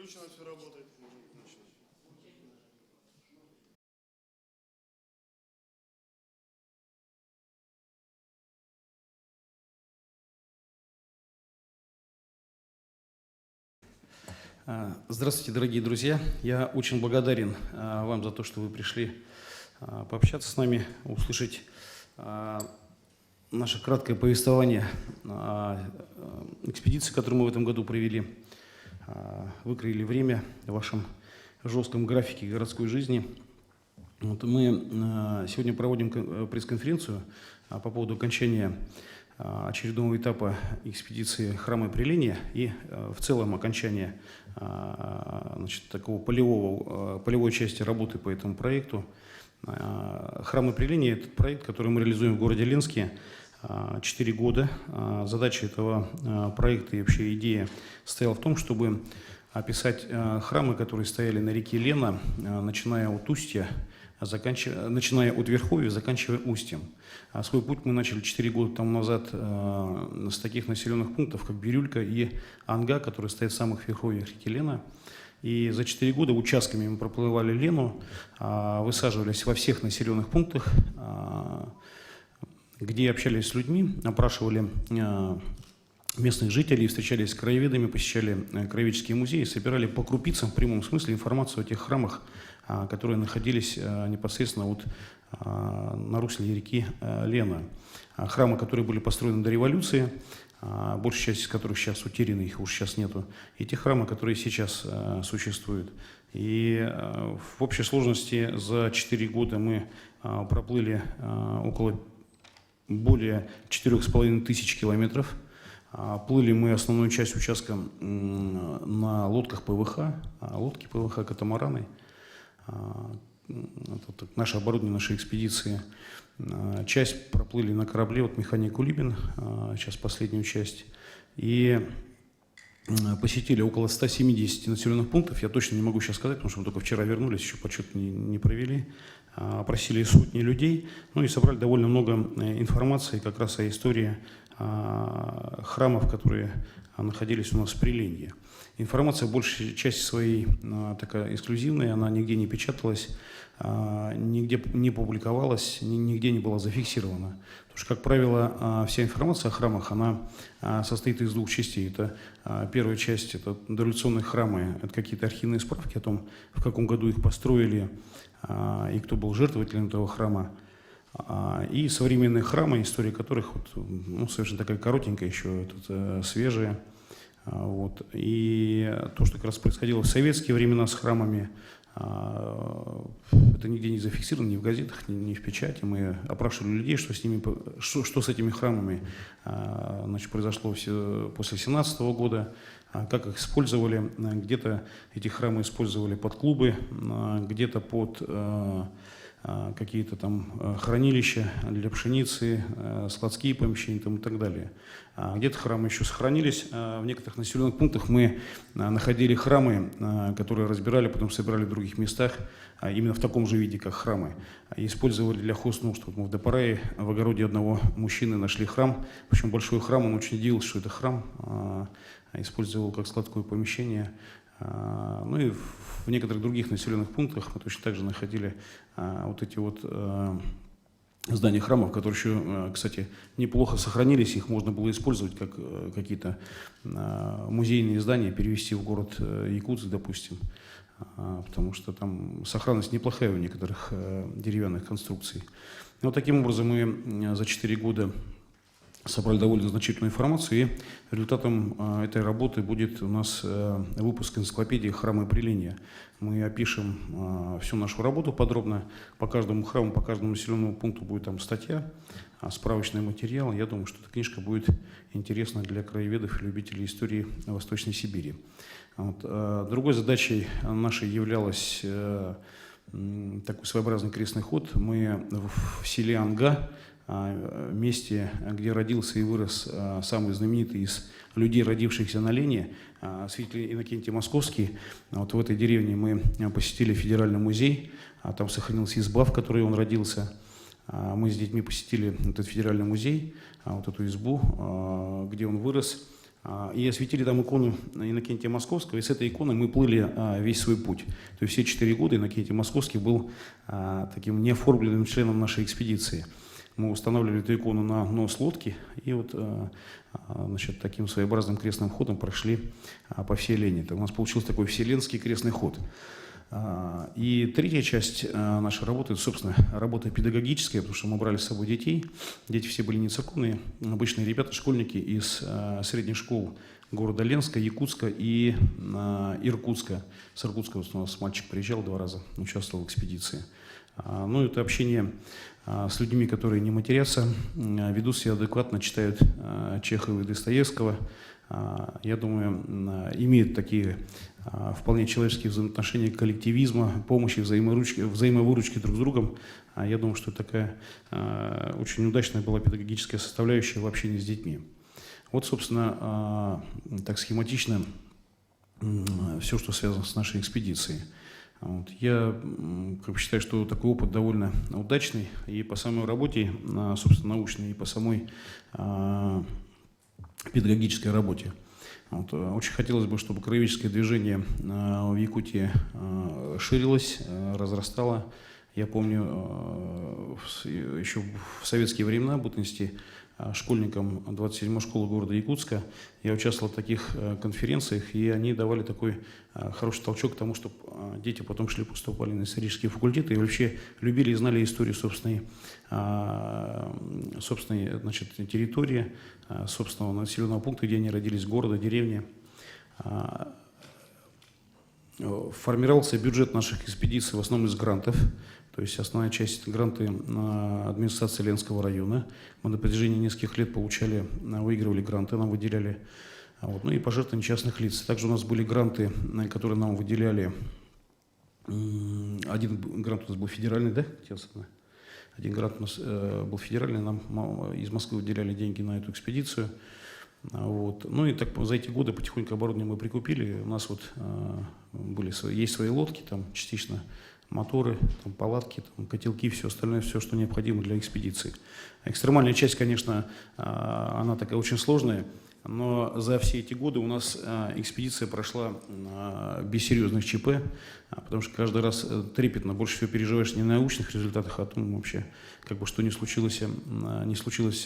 Включено, все работает. Можно начинать. Здравствуйте, дорогие друзья. Я очень благодарен вам за то, что вы пришли пообщаться с нами, услышать наше краткое повествование о экспедиции, которую мы в этом году провели. Выкроили время в вашем жестком графике городской жизни. Вот мы сегодня проводим пресс-конференцию по поводу окончания очередного этапа экспедиции «Храмы Прилиния» и в целом окончания такого полевой части работы по этому проекту. «Храмы Прилиния» – это проект, который мы реализуем в городе Ленске 4 года. Задача этого проекта и вообще идея состояла в том, чтобы описать храмы, которые стояли на реке Лена, начиная от устья, начиная от верховья, заканчивая устьем. Свой путь мы начали 4 года тому назад с таких населенных пунктов, как Бирюлька и Анга, которые стоят в самых верховьях реки Лена. И за 4 года участками мы проплывали Лену, высаживались во всех населенных пунктах, где общались с людьми, опрашивали местных жителей, встречались с краеведами, посещали краеведческие музеи, собирали по крупицам в прямом смысле информацию о тех храмах, которые находились непосредственно на русле реки Лена. Храмы, которые были построены до революции, большая часть из которых сейчас утеряны, их уже сейчас нету, и те храмы, которые сейчас существуют. И в общей сложности за 4 года мы проплыли более 4500 километров. Плыли мы основную часть участка на лодках ПВХ, лодки ПВХ, катамараны. Это наше оборудование, нашей экспедиции. Часть проплыли на корабле, вот механик Кулибин, сейчас последнюю часть. И посетили около 170 населенных пунктов. Я точно не могу сейчас сказать, потому что мы только вчера вернулись, еще подсчет не провели. Опросили сотни людей, ну и собрали довольно много информации как раз о истории храмов, которые находились у нас в Прилинье. Информация в большей части своей такая эксклюзивная, она нигде не печаталась, нигде не публиковалась, нигде не была зафиксирована. Потому что, как правило, вся информация о храмах, она состоит из двух частей. Это первая часть, это дореволюционные храмы, это какие-то архивные справки о том, в каком году их построили и кто был жертвователем этого храма. И современные храмы, история которых совершенно такая коротенькая еще, свежая. Вот. И то, что как раз происходило в советские времена с храмами, это нигде не зафиксировано, ни в газетах, ни в печати. Мы опрашивали людей, что с этими храмами произошло после 17 года, как их использовали. Где-то эти храмы использовали под клубы, где-то под какие-то там хранилища для пшеницы, складские помещения и так далее. Где-то храмы еще сохранились. В некоторых населенных пунктах мы находили храмы, которые разбирали, потом собирали в других местах, именно в таком же виде, как храмы. Использовали для хознужд. Вот мы в Допарае в огороде одного мужчины нашли храм, причем большой храм, он очень удивился, что это храм, использовал как складское помещение. Ну и в некоторых других населенных пунктах мы точно так же находили вот эти вот здания храмов, которые еще, кстати, неплохо сохранились, их можно было использовать как какие-то музейные здания, перевести в город Якутск, допустим, потому что там сохранность неплохая у некоторых деревянных конструкций. И вот таким образом мы за 4 года собрали довольно значительную информацию, и результатом этой работы будет у нас выпуск энциклопедии «Храмы Прилиния». Мы опишем всю нашу работу подробно, по каждому храму, по каждому населенному пункту будет там статья, справочный материал. Я думаю, что эта книжка будет интересна для краеведов и любителей истории Восточной Сибири. Вот. Другой задачей нашей являлась такой своеобразный крестный ход. Мы в селе Анга, месте, где родился и вырос самый знаменитый из людей, родившихся на Лене, святитель Иннокентий Московский. Вот в этой деревне мы посетили федеральный музей, там сохранилась изба, в которой он родился. Мы с детьми посетили этот федеральный музей, вот эту избу, где он вырос. И осветили там икону Иннокентия Московского, и с этой иконой мы плыли весь свой путь. То есть все 4 года Иннокентий Московский был таким неоформленным членом нашей экспедиции. Мы устанавливали эту икону на нос лодки, и вот значит, таким своеобразным крестным ходом прошли по всей Лене. У нас получился такой вселенский крестный ход. И третья часть нашей работы, это, собственно, работа педагогическая, потому что мы брали с собой детей. Дети все были не церковные, обычные ребята, школьники из средних школ города Ленска, Якутска и Иркутска. С Иркутска у нас мальчик приезжал 2 раза, участвовал в экспедиции. Ну, это общение с людьми, которые не матерятся, ведут себя адекватно, читают Чехова и Достоевского. Я думаю, имеют такие вполне человеческие взаимоотношения, коллективизма, помощи, взаимовыручки друг с другом. Я думаю, что это такая очень удачная была педагогическая составляющая в общении с детьми. Вот, собственно, так схематично все, что связано с нашей экспедицией. Вот. Я считаю, что такой опыт довольно удачный и по самой работе, собственно, научной, и по самой педагогической работе. Вот. Очень хотелось бы, чтобы краеведческое движение в Якутии ширилось, разрастало. Я помню, еще в советские времена, в бытности школьникам 27-й школы города Якутска, я участвовал в таких конференциях, и они давали такой хороший толчок к тому, чтобы дети потом поступали на исторические факультеты и вообще любили и знали историю собственной значит, территории, собственного населенного пункта, где они родились, города, деревни. Формировался бюджет наших экспедиций в основном из грантов. То есть основная часть гранты администрации Ленского района. Мы на протяжении нескольких лет выигрывали гранты, нам выделяли. Вот. Ну и пожертвования частных лиц. Также у нас были гранты, которые нам выделяли. Один грант у нас был федеральный, да? Один грант у нас был федеральный, нам из Москвы выделяли деньги на эту экспедицию. Вот. Ну и так за эти годы потихоньку оборудование мы прикупили. У нас вот есть свои лодки, там частично моторы, там, палатки, там, котелки, все остальное, все, что необходимо для экспедиции. Экстремальная часть, конечно, она такая очень сложная, но за все эти годы у нас экспедиция прошла без серьезных ЧП, потому что каждый раз трепетно, больше всего переживаешь не на научных результатах, а о том вообще, что не случилось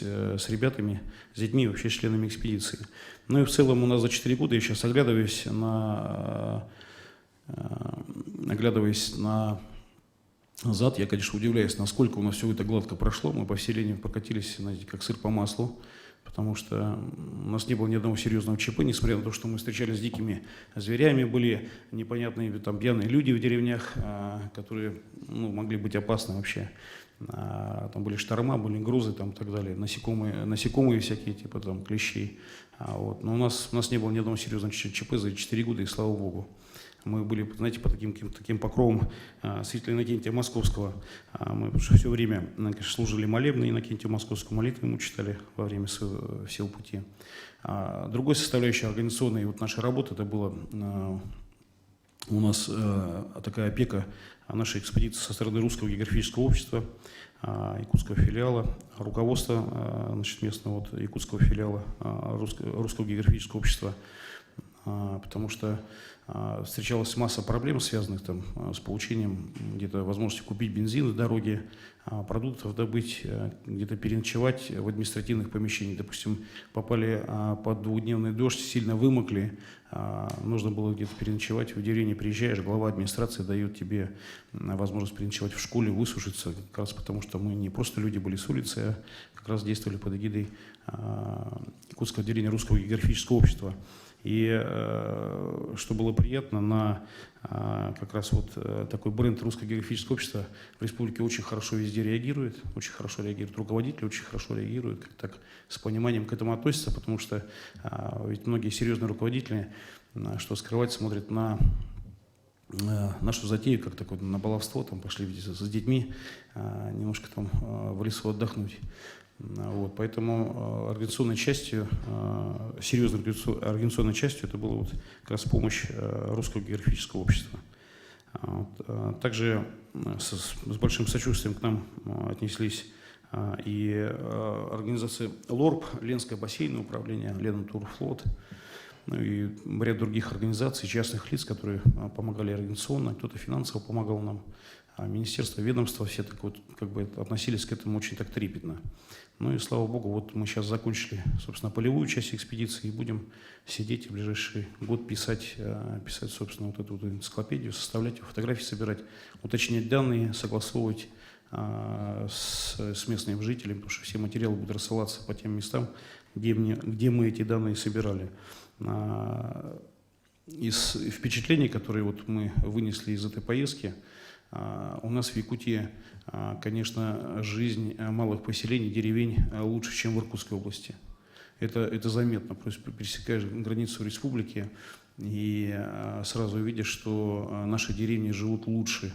с ребятами, с детьми, вообще с членами экспедиции. Ну и в целом у нас за 4 года, я сейчас оглядываюсь назад, я, конечно, удивляюсь, насколько у нас все это гладко прошло. Мы по всей Лене прокатились, знаете, как сыр по маслу, потому что у нас не было ни одного серьезного ЧП, несмотря на то, что мы встречались с дикими зверями, были непонятные там пьяные люди в деревнях, которые могли быть опасны вообще. Там были шторма, были грузы там, и так далее, насекомые всякие, типа там клещей. Вот. Но у нас не было ни одного серьезного ЧП за 4 года, и слава богу. Мы были, знаете, по таким покровам святителя Иннокентия Московского. Мы все время, конечно, служили молебны Иннокентию Московскому, молитвы ему читали во время всего пути. Другой составляющей организационной нашей работы это было у нас такая опека нашей экспедиции со стороны Русского географического общества, якутского филиала, руководство местного якутского филиала Русского географического общества, потому что встречалась масса проблем, связанных там с получением где-то возможности купить бензин в дороге, продуктов добыть, где-то переночевать в административных помещениях. Допустим, попали под двухдневный дождь, сильно вымокли, нужно было где-то переночевать. В деревне приезжаешь, глава администрации дает тебе возможность переночевать в школе, высушиться, как раз потому что мы не просто люди были с улицы, а как раз действовали под эгидой Якутского отделения Русского географического общества. И что было приятно, как раз такой бренд Русского географического общества в республике очень хорошо везде реагирует, руководители очень хорошо реагируют, так с пониманием к этому относятся, потому что ведь многие серьезные руководители, что скрывать, смотрят на нашу затею, как такое, на баловство, там пошли с детьми немножко там в лесу отдохнуть. Вот, поэтому организационной частью, серьезной организационной частью это была как раз помощь Русского географического общества. Вот. Также с большим сочувствием к нам отнеслись и организация ЛОРП, Ленское бассейновое управление, Ленатурфлот, ну и ряд других организаций, частных лиц, которые помогали организационно, кто-то финансово помогал нам. Министерство, ведомства, все так вот как бы относились к этому очень так трепетно. Ну и слава богу, вот мы сейчас закончили, собственно, полевую часть экспедиции и будем сидеть в ближайший год писать, собственно, вот эту вот энциклопедию, составлять, фотографии собирать, уточнять данные, согласовывать с местными жителями, потому что все материалы будут рассылаться по тем местам, где мы эти данные собирали. Из впечатлений, которые вот мы вынесли из этой поездки, у нас в Якутии, конечно, жизнь малых поселений, деревень лучше, чем в Иркутской области. Это заметно. Просто пересекаешь границу республики и сразу видишь, что наши деревни живут лучше.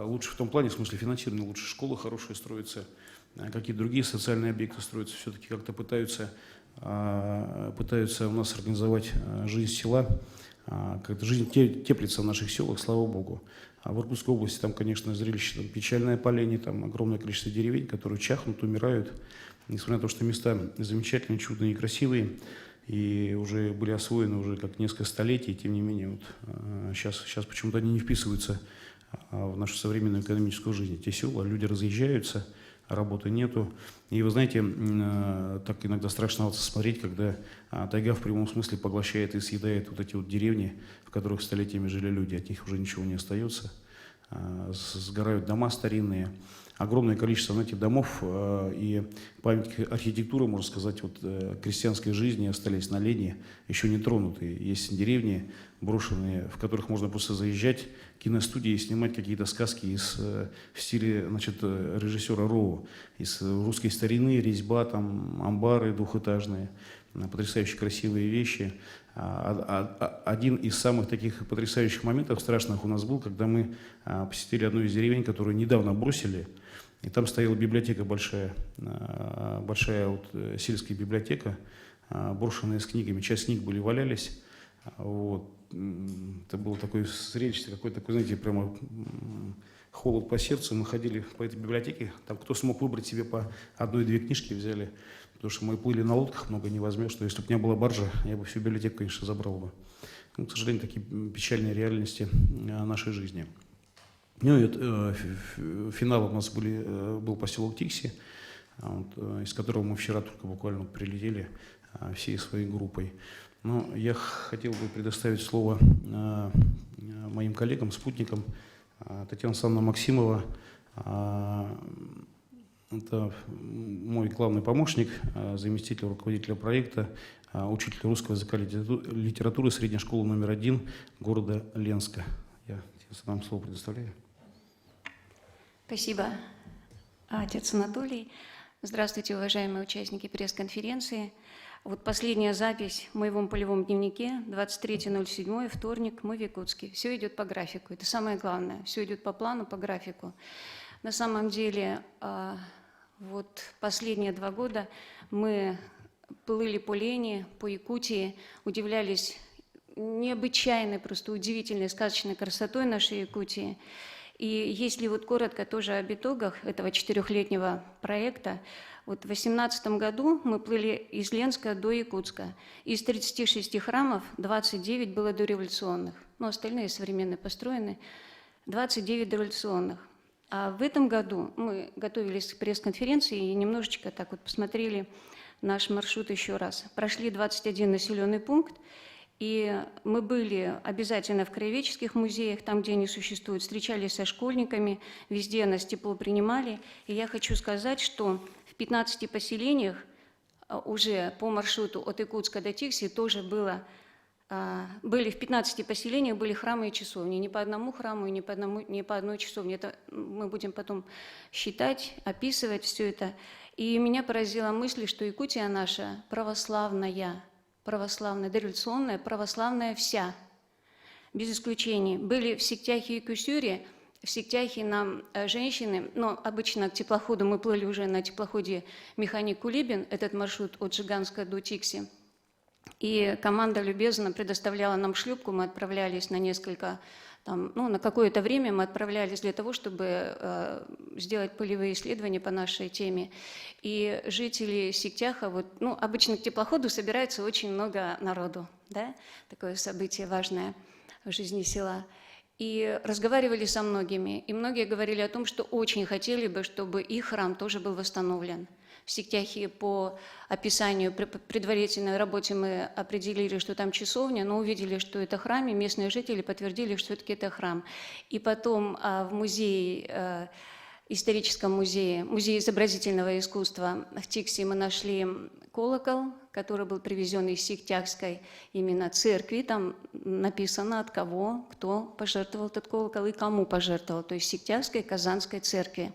Лучше в том плане, в смысле финансирования лучше. Школы хорошие строятся, какие-то другие социальные объекты строятся. Все-таки как-то пытаются у нас организовать жизнь села. Как-то жизнь теплится в наших селах, слава богу. А в Иркутской области там, конечно, зрелище там, печальное поление, там огромное количество деревень, которые чахнут, умирают. Несмотря на то, что места замечательные, чудные, красивые, и уже были освоены уже как несколько столетий, тем не менее, вот, сейчас почему-то они не вписываются в нашу современную экономическую жизнь. Те села, люди разъезжаются, работы нету. И вы знаете, так иногда страшно смотреть, когда тайга в прямом смысле поглощает и съедает вот эти вот деревни, в которых столетиями жили люди, от них уже ничего не остается. Сгорают дома старинные. Огромное количество, знаете, домов и памятники архитектуры, можно сказать, вот крестьянской жизни остались на Лене, еще не тронутые. Есть деревни брошенные, в которых можно просто заезжать, киностудии, снимать какие-то сказки в стиле, значит, режиссера Роу, из русской старины, резьба, там, амбары двухэтажные, потрясающе красивые вещи. Один из самых таких потрясающих моментов страшных у нас был, когда мы посетили одну из деревень, которую недавно бросили, и там стояла библиотека большая вот, сельская библиотека, брошенная с книгами. Часть книг валялись. Вот. Это было такое зрелище, какой-то такой, знаете, прямо холод по сердцу. Мы ходили по этой библиотеке, там кто смог выбрать себе по одной-две книжки взяли, потому что мы плыли на лодках, много не возьмешь, что если бы не была баржа, я бы всю библиотеку, конечно, забрал бы. Но, к сожалению, такие печальные реальности нашей жизни. Ну и финалом у нас был поселок Тикси, из которого мы вчера только буквально прилетели всей своей группой. Но я хотел бы предоставить слово моим коллегам, спутникам. Татьяна Александровна Максимова, это мой главный помощник, заместитель руководителя проекта, учитель русского языка и литературы средней школы номер 1 города Ленска. Я вам слово предоставляю. Спасибо, отец Анатолий. Здравствуйте, уважаемые участники пресс-конференции. Вот последняя запись в моем полевом дневнике, 23.07, вторник, мы в Якутске. Все идет по графику, это самое главное. Все идет по плану, по графику. На самом деле, вот последние 2 года мы плыли по Лене, по Якутии, удивлялись необычайной, просто удивительной, сказочной красотой нашей Якутии. И если вот коротко тоже об итогах этого 4-летнего проекта, вот в 2018 году мы плыли из Ленска до Якутска. Из 36 храмов 29 было дореволюционных, но остальные современные построены, 29 дореволюционных. А в этом году мы готовились к пресс-конференции и немножечко так вот посмотрели наш маршрут еще раз. Прошли 21 населенный пункт, и мы были обязательно в краеведческих музеях, там, где они существуют, встречались со школьниками, везде нас тепло принимали. И я хочу сказать, что в 15 поселениях уже по маршруту от Якутска до Тикси тоже были в 15 поселениях были храмы и часовни. Не по одному храму и не по одной часовне. Это мы будем потом считать, описывать все это. И меня поразила мысль, что Якутия наша православная, дореволюционная, православная вся, без исключений. Были в Сиктяхе и Кусюре, в Сиктяхе нам женщины, но обычно к теплоходу мы плыли уже на теплоходе «Механик Кулибин», этот маршрут от Жиганска до Тикси. И команда любезно предоставляла нам шлюпку, мы отправлялись на несколько там, ну, на какое-то время мы отправлялись для того, чтобы сделать полевые исследования по нашей теме. И жители Сиктяха, вот, ну, обычно к теплоходу собирается очень много народу, да? Такое событие важное в жизни села. И разговаривали со многими, и многие говорили о том, что очень хотели бы, чтобы их храм тоже был восстановлен. В Сиктяхе по описанию, предварительной работе мы определили, что там часовня, но увидели, что это храм, и местные жители подтвердили, что все-таки это храм. И потом в музее, историческом музее, музее изобразительного искусства в Тикси мы нашли колокол, который был привезен из Сиктяхской именно церкви. Там написано, от кого, кто пожертвовал этот колокол и кому пожертвовал, то есть Сиктяхской Казанской церкви.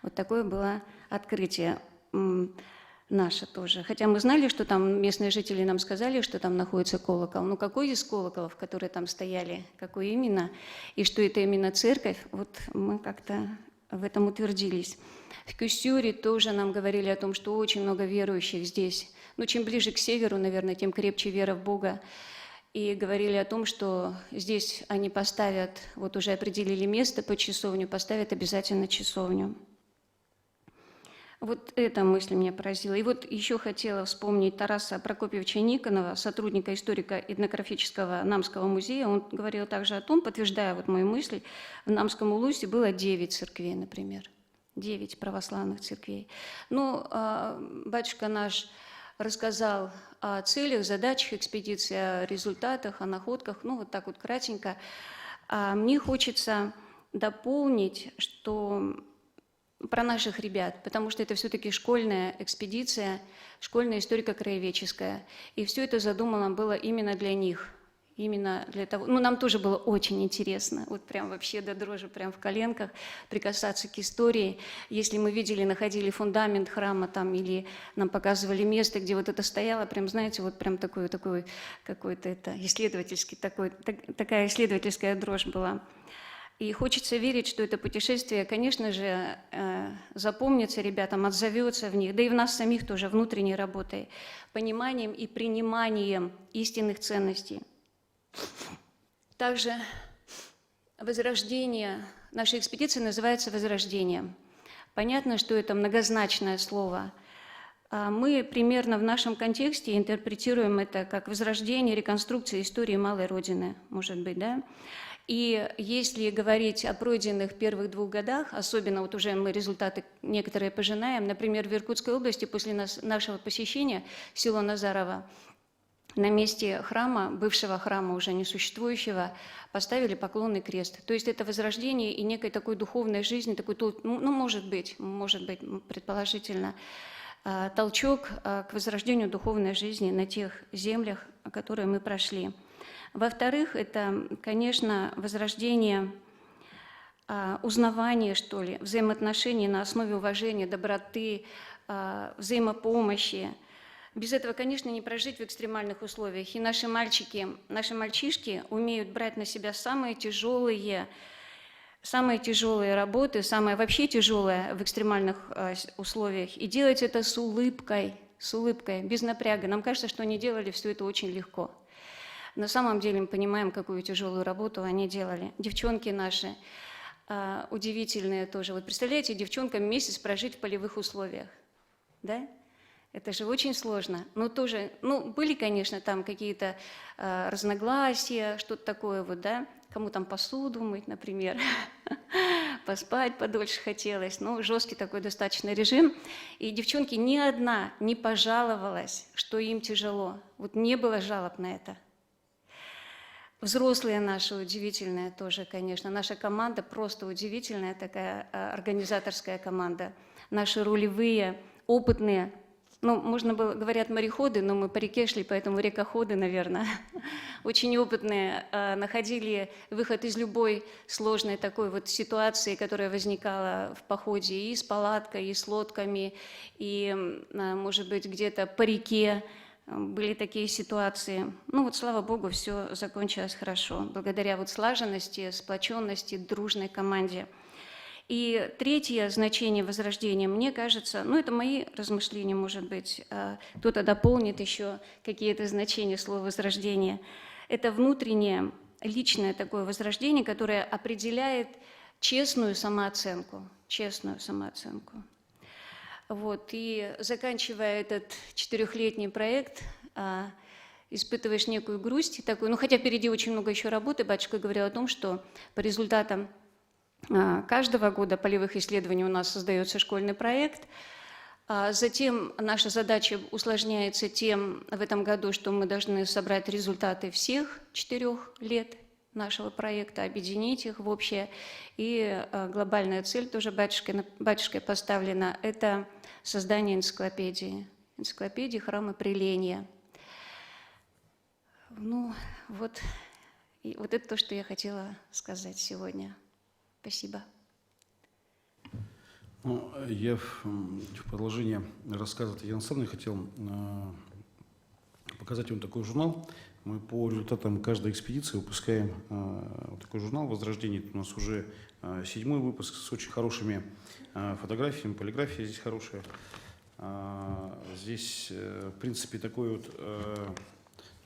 Вот такое было открытие наше тоже. Хотя мы знали, что там местные жители нам сказали, что там находится колокол. Но какой из колоколов, которые там стояли, какой именно, и что это именно церковь, вот мы как-то в этом утвердились. В Кюстюре тоже нам говорили о том, что очень много верующих здесь. Но чем ближе к северу, наверное, тем крепче вера в Бога. И говорили о том, что здесь они поставят, вот уже определили место по часовню, поставят обязательно часовню. Вот эта мысль меня поразила. И вот еще хотела вспомнить Тараса Прокопьевича Никонова, сотрудника историко-этнографического Намского музея. Он говорил также о том, подтверждая вот мою мысль, в Намском улусе было 9 церквей, например. 9 православных церквей. Ну, батюшка наш рассказал о целях, задачах экспедиции, о результатах, о находках, ну, вот так вот кратенько. А мне хочется дополнить, что про наших ребят, потому что это все-таки школьная экспедиция, школьная историко-краеведческая. И все это задумано было именно для них, именно для того. Ну, нам тоже было очень интересно, вот прям вообще до дрожи, прям в коленках прикасаться к истории. Если мы видели, находили фундамент храма там, или нам показывали место, где вот это стояло, прям, знаете, вот прям такой какой-то это исследовательский, такая исследовательская дрожь была. И хочется верить, что это путешествие, конечно же, запомнится ребятам, отзовется в них, да и в нас самих тоже внутренней работой, пониманием и приниманием истинных ценностей. Также возрождение, наша экспедиция называется «Возрождение». Понятно, что это многозначное слово. Мы примерно в нашем контексте интерпретируем это как возрождение, реконструкция истории малой Родины, может быть, да? И если говорить о пройденных первых 2 годах, особенно вот уже мы результаты некоторые пожинаем, например, в Иркутской области после нашего посещения село Назарово, на месте храма, бывшего храма, уже несуществующего, поставили поклонный крест. То есть это возрождение и некой такой духовной жизни, такой, ну, может быть, предположительно, толчок к возрождению духовной жизни на тех землях, которые мы прошли. Во-вторых, это, конечно, возрождение, узнавание, что ли, взаимоотношений на основе уважения, доброты, взаимопомощи. Без этого, конечно, не прожить в экстремальных условиях. И наши мальчишки умеют брать на себя самые тяжелые работы, самое вообще тяжелое в экстремальных условиях, и делать это с улыбкой, без напряга. Нам кажется, что они делали все это очень легко. На самом деле мы понимаем, какую тяжелую работу они делали. Девчонки наши удивительные тоже. Вот представляете, девчонкам месяц прожить в полевых условиях, да? Это же очень сложно. Но тоже, ну, были, конечно, там какие-то разногласия, что-то такое вот, да? Кому там посуду мыть, например, поспать подольше хотелось. Ну, жесткий такой достаточно режим. И девчонки ни одна не пожаловалась, что им тяжело. Вот не было жалоб на это. Взрослые наши удивительные тоже, конечно. Наша команда просто удивительная такая организаторская команда. Наши рулевые, опытные. Ну, можно было, говорят, мореходы, но мы по реке шли, поэтому рекоходы, наверное. Очень опытные, находили выход из любой сложной такой вот ситуации, которая возникала в походе и с палаткой, и с лодками, и, может быть, где-то по реке. Были такие ситуации. Ну вот, слава Богу, все закончилось хорошо, благодаря вот слаженности, сплоченности, дружной команде. И третье значение возрождения, мне кажется, ну это мои размышления, может быть, кто-то дополнит еще какие-то значения слова возрождение. Это внутреннее личное такое возрождение, которое определяет честную самооценку. Честную самооценку. Вот, и заканчивая этот 4-летний проект, испытываешь некую грусть такую, ну хотя впереди очень много еще работы. Батюшка говорил о том, что по результатам каждого года полевых исследований у нас создается школьный проект. Затем наша задача усложняется тем в этом году, что мы должны собрать результаты всех 4 лет нашего проекта, объединить их в общее. И глобальная цель тоже батюшкой поставлена – это создание энциклопедии храма Приления. Ну, вот, и вот это то, что я хотела сказать сегодня. Спасибо. Ну, я в продолжение рассказа Татьяны Александровны хотел показать вам такой журнал. Мы по результатам каждой экспедиции выпускаем такой журнал «Возрождение». Это у нас уже 7-й выпуск с очень хорошими фотографиями, полиграфия здесь хорошая. Здесь, в принципе, такой вот,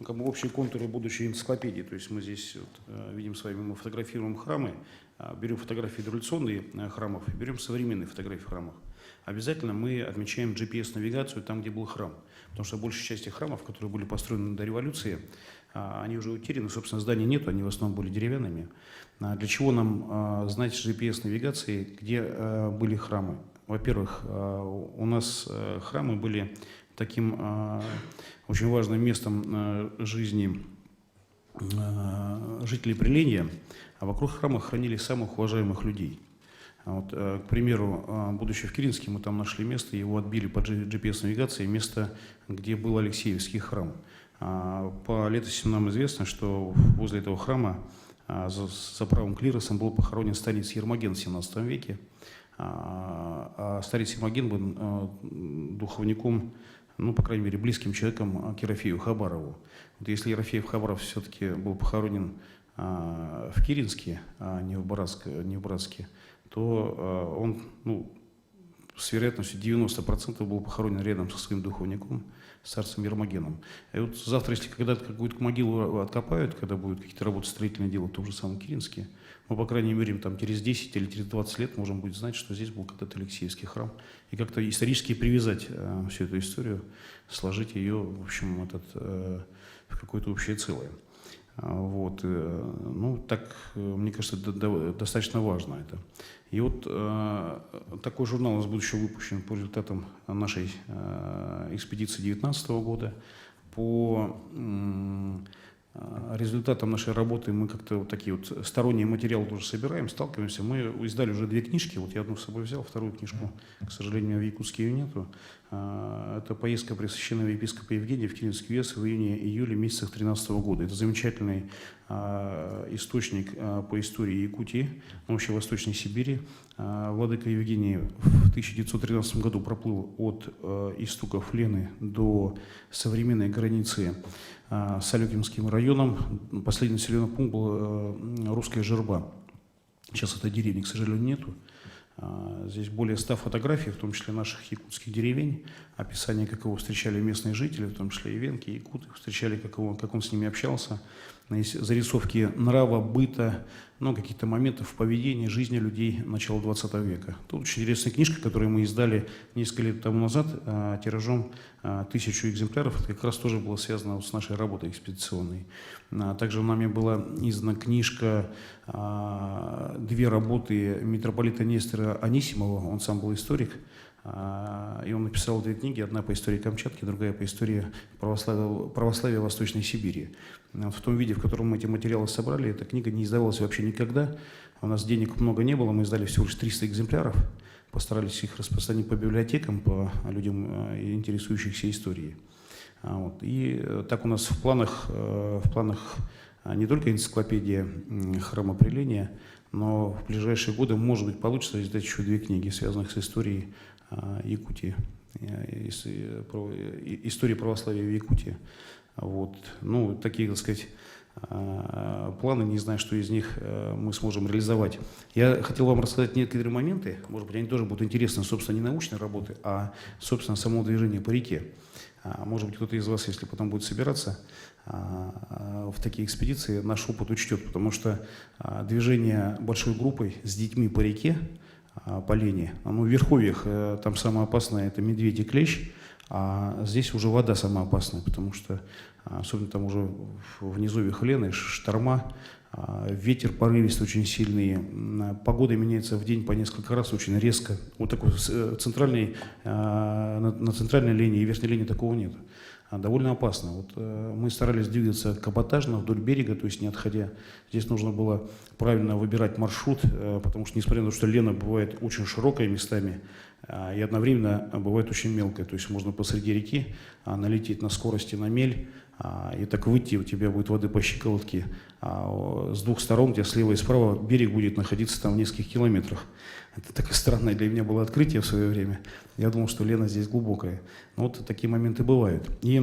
ну, как бы общие контуры будущей энциклопедии. То есть мы здесь вот, видим с вами, мы фотографируем храмы, берем фотографии дореволюционных храмов и берем современные фотографии храмов. Обязательно мы отмечаем GPS-навигацию там, где был храм. Потому что большая часть храмов, которые были построены до революции, они уже утеряны, собственно, зданий нету, они в основном были деревянными. Для чего нам знать GPS-навигации, где были храмы? Во-первых, у нас храмы были таким очень важным местом жизни жителей Приления, а вокруг храма хранили самых уважаемых людей. Вот, к примеру, будучи в Киринске, мы там нашли место, его отбили по GPS-навигации, место, где был Алексеевский храм. По летописям нам известно, что возле этого храма за правым клиросом был похоронен старец Ермоген в 17 веке. А старец Ермоген был духовником, ну, по крайней мере, близким человеком к Ерофею Хабарову. Вот если Ерофеев Хабаров все-таки был похоронен в Киринске, а не в Братске, то он, ну, с вероятностью 90% был похоронен рядом со своим духовником, старцем Ермогеном. И вот завтра, если когда-то какую-то могилу откопают, когда будут какие-то работы строительные делать в том же самом Киринске, мы, по крайней мере, там, через 10 или через 20 лет можем будет знать, что здесь был когда-то Алексеевский храм. И как-то исторически привязать всю эту историю, сложить ее, в общем, в какое-то общее целое. Вот. Ну, так, мне кажется, достаточно важно это. И вот такой журнал у нас будет еще выпущен по результатам нашей экспедиции 2019 года. По результатам нашей работы мы как-то вот такие вот сторонние материалы тоже собираем, сталкиваемся. Мы издали уже 2 книжки, вот я одну с собой взял, вторую книжку, к сожалению, в Якутске ее нету. Это поездка пресвященного епископа Евгения в Киринский уезд в июне-июле месяцах 2013 года. Это замечательный источник по истории Якутии, вообще Восточной Сибири. Владыка Евгений в 1913 году проплыл от истоков Лены до современной границы с Алюкинским районом. Последний населенный пункт был Русская Жерба. Сейчас этой деревни, к сожалению, нету. Здесь более 100 фотографий, в том числе наших якутских деревень, описание, как его встречали местные жители, в том числе и венки, и якуты, встречали, как он с ними общался. Есть зарисовки нрава, быта, ну, каких-то моментов в поведении, жизни людей начала 20 века. Тут очень интересная книжка, которую мы издали несколько лет тому назад, тиражом 1000 экземпляров. Это как раз тоже было связано с нашей работой экспедиционной. Также нами была издана книжка, 2 работы митрополита Нестора Анисимова, он сам был историк. И он написал 2 книги, одна по истории Камчатки, другая по истории православия Восточной Сибири. В том виде, в котором мы эти материалы собрали, эта книга не издавалась вообще никогда. У нас денег много не было, мы издали всего лишь 300 экземплярах, постарались их распространить по библиотекам, по людям, интересующихся историей. Вот. И так у нас в планах не только энциклопедия храма Приления, но в ближайшие годы, может быть, получится издать еще 2 книги, связанных с историей Якутии, история православия в Якутии. Вот. Ну, такие, так сказать, планы, не знаю, что из них мы сможем реализовать. Я хотел вам рассказать некоторые моменты, может быть, они тоже будут интересны, собственно, не научной работы, а, собственно, само движение по реке. Может быть, кто-то из вас, если потом будет собираться в такие экспедиции, наш опыт учтет, потому что движение большой группой с детьми по реке, по лени, ну, в верховьях там самое опасное – это медведь и клещ, а здесь уже вода самая опасная, потому что, особенно там уже в низовьях Лены, шторма, ветер порывистый очень сильный, погода меняется в день по несколько раз очень резко. Вот такой центральной, на центральной линии и верхней линии такого нет. Довольно опасно. Вот, мы старались двигаться каботажно вдоль берега, то есть не отходя. Здесь нужно было правильно выбирать маршрут, потому что, несмотря на то, что Лена бывает очень широкая местами, и одновременно бывает очень мелкая. То есть можно посреди реки налететь на скорости на мель, и так выйти, у тебя будет воды по щиколотке, с двух сторон, у тебя слева и справа берег будет находиться там в нескольких километрах. Это такое странное для меня было открытие в свое время. Я думал, что Лена здесь глубокая. Но вот такие моменты бывают. И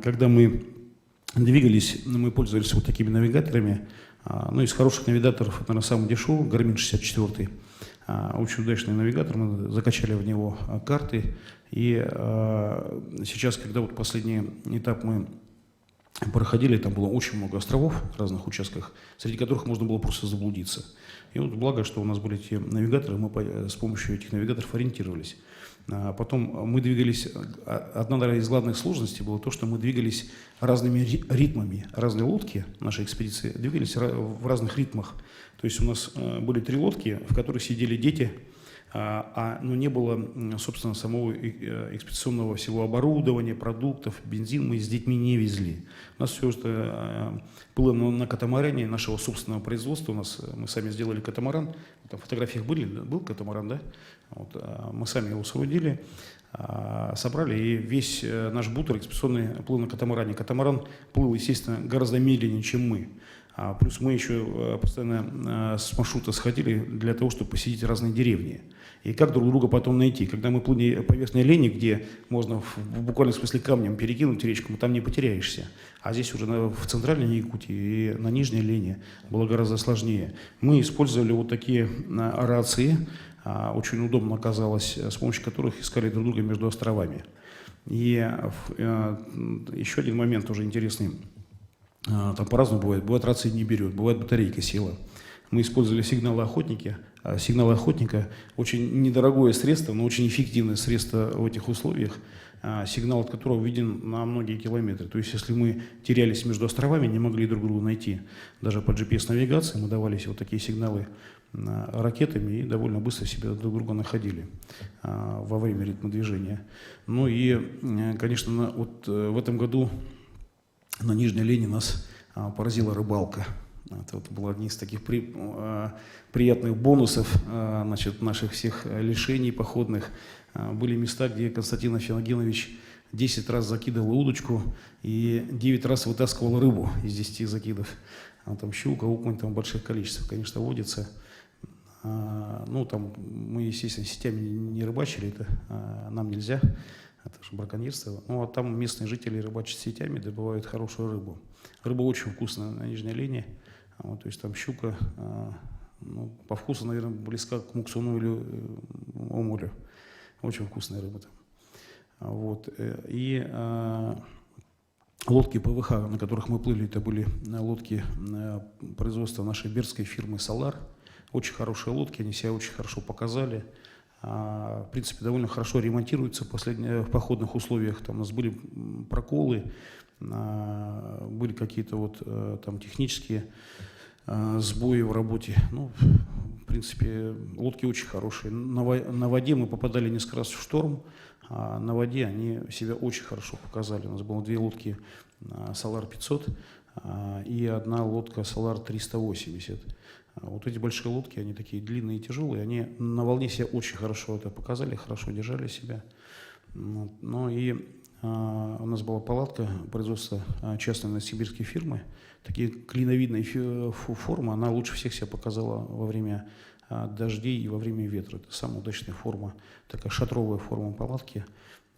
когда мы двигались, мы пользовались вот такими навигаторами. Ну, из хороших навигаторов, это, наверное, самый дешевый, Garmin 64. Очень удачный навигатор, мы закачали в него карты. И сейчас, когда вот последний этап мы проходили, там было очень много островов в разных участках, среди которых можно было просто заблудиться. И вот благо, что у нас были эти навигаторы, мы с помощью этих навигаторов ориентировались. Потом мы двигались, одна, наверное, из главных сложностей было то, что мы двигались разными ритмами. Разные лодки нашей экспедиции двигались в разных ритмах. То есть у нас были 3 лодки, в которых сидели дети, но не было, собственно, самого экспедиционного всего оборудования, продуктов, бензин мы с детьми не везли. У нас все это было на катамаране нашего собственного производства. Мы сами сделали катамаран. Там в фотографиях был катамаран, да? Вот, мы сами его соорудили, собрали, и весь наш бутер экспедиционный плыл на катамаране. Катамаран плыл, естественно, гораздо медленнее, чем мы. Плюс мы еще постоянно с маршрута сходили для того, чтобы посетить разные деревни. И как друг друга потом найти? Когда мы плыли по верхней линии, где можно в буквальном смысле камнем перекинуть речку, там не потеряешься. А здесь уже в центральной Якутии и на нижней линии было гораздо сложнее. Мы использовали вот такие рации, очень удобно оказалось, с помощью которых искали друг друга между островами. И еще один момент тоже интересный. Там по-разному бывает. Бывает, рации не берет, бывает, батарейка села. Мы использовали сигналы охотника. Сигналы охотника очень недорогое средство, но очень эффективное средство в этих условиях, сигнал от которого виден на многие километры. То есть, если мы терялись между островами, не могли друг друга найти, даже по GPS-навигации мы давались вот такие сигналы ракетами и довольно быстро себя друг друга находили во время ритма движения. Ну и, конечно, вот в этом году на нижней линии нас поразила рыбалка. Это вот был один из таких приятных бонусов, значит, наших всех лишений походных. Были места, где Константин Афиногенович 10 раз закидывал удочку и 9 раз вытаскивал рыбу из 10 закидов. Там щука, окунь, там больших количеств, конечно, водится. Ну, там мы, естественно, сетями не рыбачили, это нам нельзя. Это же браконьерство. Ну, а там местные жители рыбачат сетями, добывают хорошую рыбу. Рыба очень вкусная на нижней линии. Вот, то есть там щука, ну, по вкусу, наверное, близка к муксуну или омулю. Очень вкусная рыба там. Вот. И лодки ПВХ, на которых мы плыли, это были лодки производства нашей бердской фирмы «Солар». Очень хорошие лодки, они себя очень хорошо показали. В принципе, довольно хорошо ремонтируются в походных условиях. Там у нас были проколы, были какие-то вот там технические сбои в работе. Ну, в принципе, лодки очень хорошие. На воде мы попадали несколько раз в шторм, а на воде они себя очень хорошо показали. У нас было 2 лодки «Солар 500» и 1 лодка «Солар 380». Вот эти большие лодки, они такие длинные и тяжелые, они на волне себя очень хорошо это показали, хорошо держали себя. Ну и у нас была палатка производства частной новосибирской фирмы. Такие клиновидные формы, она лучше всех себя показала во время дождей и во время ветра. Это самая удачная форма, такая шатровая форма палатки.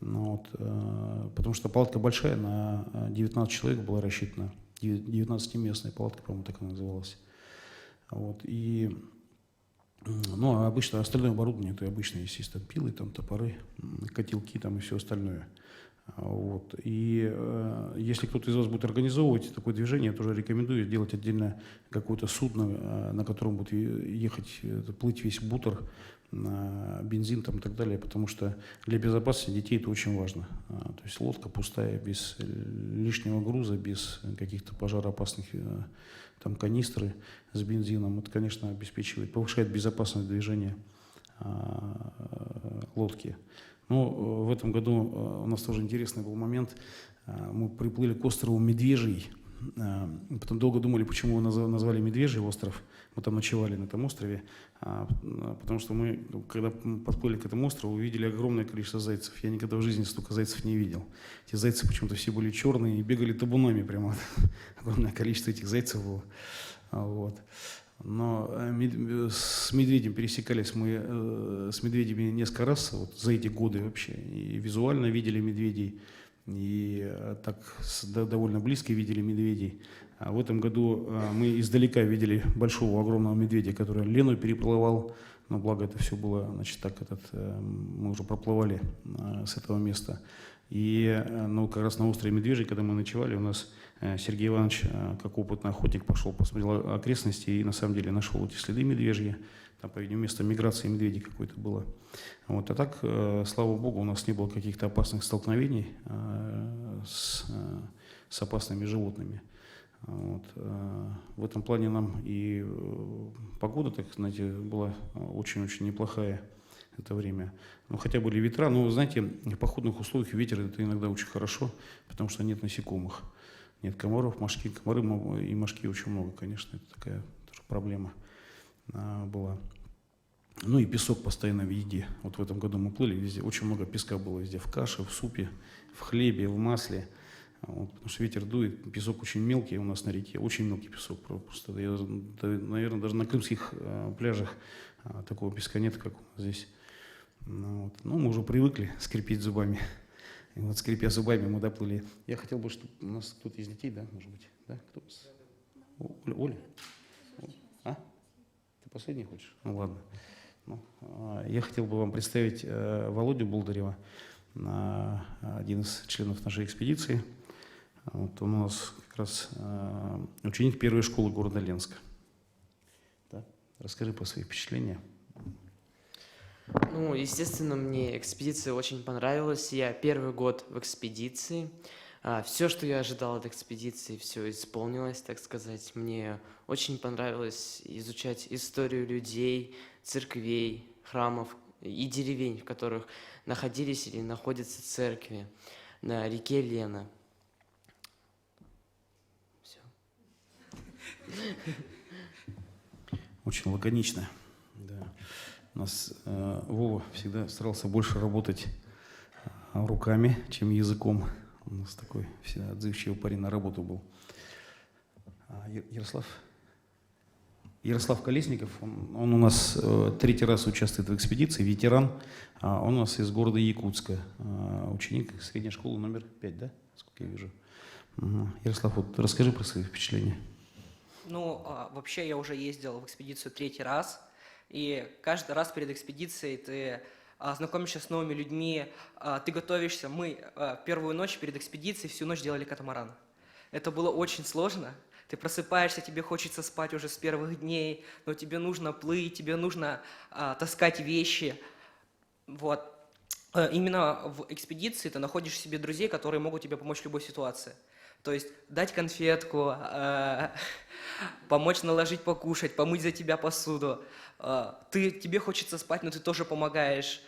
Ну, вот, потому что палатка большая, на 19 человек была рассчитана, 19-местная палатка, по-моему, так она называлась. Вот, и, ну, а обычно остальное оборудование, это обычно, естественно, пилы, там, топоры, котелки там, и все остальное. Вот. И если кто-то из вас будет организовывать такое движение, я тоже рекомендую делать отдельно какое-то судно, на котором будет ехать, плыть весь Бутер, бензин там и так далее, потому что для безопасности детей это очень важно. То есть лодка пустая, без лишнего груза, без каких-то пожароопасных там канистры с бензином, это, конечно, обеспечивает, повышает безопасность движения лодки. Но в этом году у нас тоже интересный был момент. Мы приплыли к острову Медвежий. Потом долго думали, почему его назвали Медвежий остров. Мы там ночевали на этом острове. Потому что мы, когда подплыли к этому острову, увидели огромное количество зайцев. Я никогда в жизни столько зайцев не видел. Эти зайцы почему-то все были черные и бегали табунами прямо. Огромное количество этих зайцев было. Вот. Но с медведем пересекались мы с медведями несколько раз вот, за эти годы вообще. И визуально видели медведей, и так довольно близко видели медведей. А в этом году мы издалека видели большого, огромного медведя, который Лену переплывал. Но благо это все было, значит, так мы уже проплывали с этого места. И ну, как раз на острове Медвежий, когда мы ночевали, у нас Сергей Иванович, как опытный охотник, пошел, посмотрел окрестности и на самом деле нашел эти следы медвежьи. Там, по-видимому, место миграции медведей какое-то было. Вот. А так, слава богу, у нас не было каких-то опасных столкновений с опасными животными. Вот. В этом плане нам и погода, так знаете, была очень-очень неплохая это время. Ну, хотя были ветра, но, знаете, в походных условиях ветер это иногда очень хорошо, потому что нет насекомых. Нет комаров, мошки, комары и мошки очень много, конечно, это такая тоже проблема была. Ну и песок постоянно в еде. Вот в этом году мы плыли везде, очень много песка было везде, в каше, в супе, в хлебе, в масле. Вот, потому что ветер дует, песок очень мелкий у нас на реке, очень мелкий песок. Просто, наверное, даже на крымских пляжах такого песка нет, как у нас здесь. Ну, вот. Ну, мы уже привыкли скрипеть зубами. И вот скрипя зубами мы доплыли. Я хотел бы, чтобы у нас кто-то из детей, да, может быть, да? Кто? Оля? А? Ты последний хочешь? Ну ладно. Ну, я хотел бы вам представить Володю Болдырева, один из членов нашей экспедиции. Вот он у нас как раз ученик первой школы города Ленска. Да? Расскажи про свои впечатления. Ну, естественно, мне экспедиция очень понравилась. Я первый год в экспедиции. Все, что я ожидал от экспедиции, все исполнилось, так сказать. Мне очень понравилось изучать историю людей, церквей, храмов и деревень, в которых находились или находятся церкви на реке Лена. Все. Очень лаконично. Да. У нас Вова всегда старался больше работать руками, чем языком. У нас такой всегда отзывчивый парень на работу был. Ярослав Колесников, он у нас третий раз участвует в экспедиции, ветеран. Он у нас из города Якутска, ученик средней школы номер 5, да? Сколько я вижу. Угу. Ярослав, вот расскажи про свои впечатления. Ну, вообще я уже ездил в экспедицию третий раз, и каждый раз перед экспедицией ты знакомишься с новыми людьми, ты готовишься. Мы первую ночь перед экспедицией всю ночь делали катамаран. Это было очень сложно. Ты просыпаешься, тебе хочется спать уже с первых дней, но тебе нужно плыть, тебе нужно таскать вещи. Вот. Именно в экспедиции ты находишь себе друзей, которые могут тебе помочь в любой ситуации. То есть дать конфетку, помочь наложить покушать, помыть за тебя посуду. Тебе хочется спать, но ты тоже помогаешь.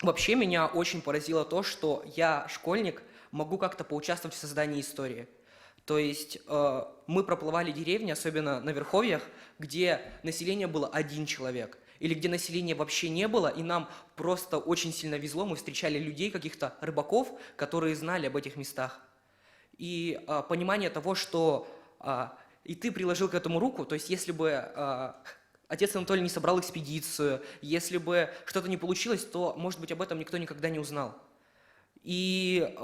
Вообще меня очень поразило то, что я, школьник, могу как-то поучаствовать в создании истории. То есть мы проплывали деревни, особенно на верховьях, где население было 1 человек. Или где населения вообще не было, и нам просто очень сильно везло. Мы встречали людей, каких-то рыбаков, которые знали об этих местах. И понимание того, что и ты приложил к этому руку, то есть если бы отец Анатолий не собрал экспедицию, если бы что-то не получилось, то, может быть, об этом никто никогда не узнал. И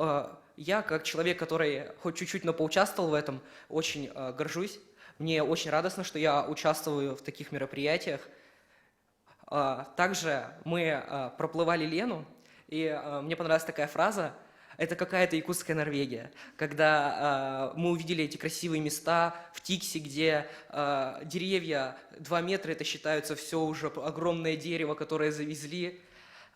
я, как человек, который хоть чуть-чуть, но поучаствовал в этом, очень горжусь. Мне очень радостно, что я участвую в таких мероприятиях. Также мы проплывали Лену, И мне понравилась такая фраза: это какая-то якутская Норвегия. Когда мы увидели эти красивые места в Тикси, где деревья 2 метра, это считаются все уже огромное дерево, которое завезли.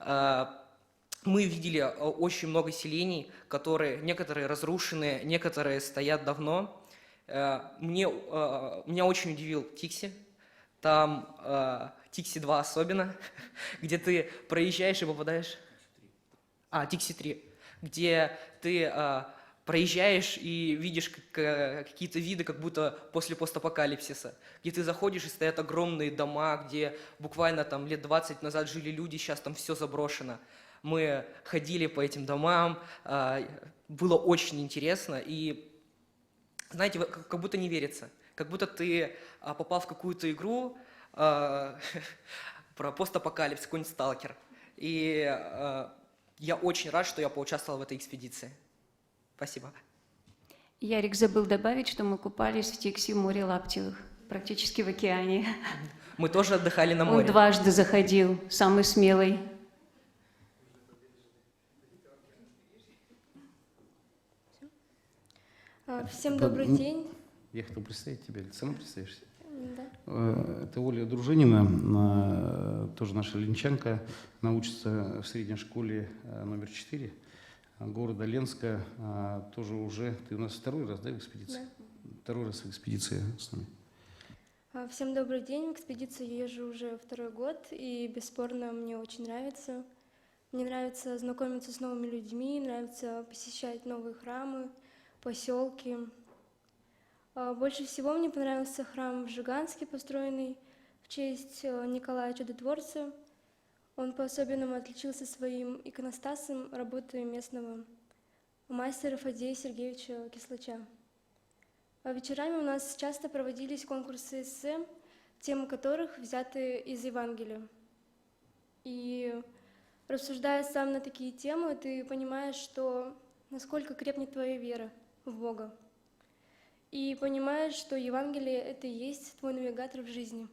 Мы видели очень много селений, некоторые разрушены, некоторые стоят давно. Меня очень удивил Тикси. Там Тикси-2 особенно, где ты проезжаешь и попадаешь... Тикси-3, где ты проезжаешь и видишь какие-то виды, как будто после постапокалипсиса, где ты заходишь и стоят огромные дома, где буквально там лет 20 назад жили люди, сейчас там все заброшено. Мы ходили по этим домам, было очень интересно, и, знаете, как будто не верится, как будто ты попал в какую-то игру про постапокалипсис, какой-нибудь сталкер. И я очень рад, что я поучаствовал в этой экспедиции. Спасибо. Ярик забыл добавить, что мы купались в Тикси в море Лаптевых, практически в океане. Мы тоже отдыхали на Он море. 2 заходил, самый смелый. Всем добрый день. Я хотел представить тебя, ты сама представишься? Да. Это Оля Дружинина, тоже наша ленчанка, она учится в средней школе номер 4 города Ленска. Тоже уже, ты у нас 2-й раз, да, в экспедиции? Да. 2-й раз в экспедиции с нами. Всем добрый день. В экспедицию я езжу уже 2-й год, и бесспорно мне очень нравится. Мне нравится знакомиться с новыми людьми, нравится посещать новые храмы, поселки. Больше всего мне понравился храм в Жиганске, построенный в честь Николая Чудотворца. Он по-особенному отличился своим иконостасом работы местного мастера Фадея Сергеевича Кислача. Вечерами у нас часто проводились конкурсы эссе, темы которых взяты из Евангелия. И рассуждая сам на такие темы, ты понимаешь, что насколько крепнет твоя вера в Бога. И понимаешь, что Евангелие — это и есть твой навигатор в жизни.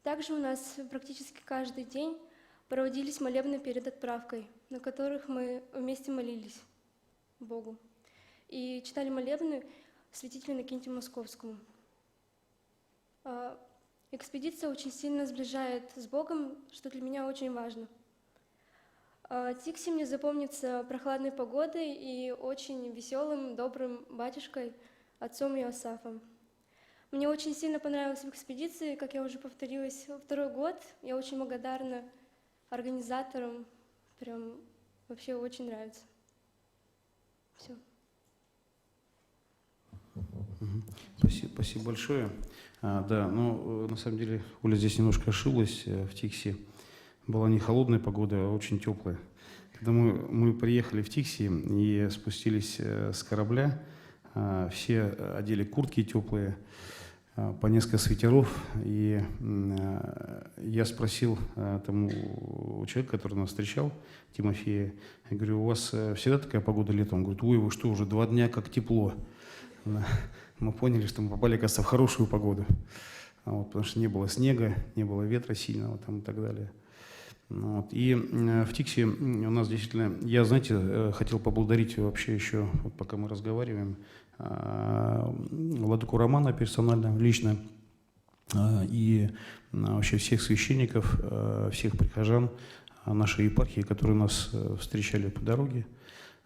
Также у нас практически каждый день проводились молебны перед отправкой, на которых мы вместе молились Богу. И читали молебны святителю Иннокентию Московскому. Экспедиция очень сильно сближает с Богом, что для меня очень важно. Тикси мне запомнится прохладной погодой и очень веселым, добрым батюшкой, отцом Иосафом. Мне очень сильно понравилось в экспедиции, как я уже повторилась, 2-й год. Я очень благодарна организаторам, прям вообще очень нравится. Все. Спасибо большое. Да, но на самом деле Оля здесь немножко ошиблась. В Тикси была не холодная погода, а очень теплая. Когда мы приехали в Тикси и спустились с корабля, все одели куртки теплые, по несколько свитеров, и я спросил тому человеку, который нас встречал, Тимофея, я говорю: у вас всегда такая погода летом? Он говорит: ой, вы что, уже 2 дня как тепло. Мы поняли, что мы попали, кажется, в хорошую погоду, потому что не было снега, не было ветра сильного там, и так далее. И в Тикси у нас действительно, я, знаете, хотел поблагодарить вообще еще, вот пока мы разговариваем, владыку Романа персонально, лично, и вообще всех священников, всех прихожан нашей епархии, которые нас встречали по дороге,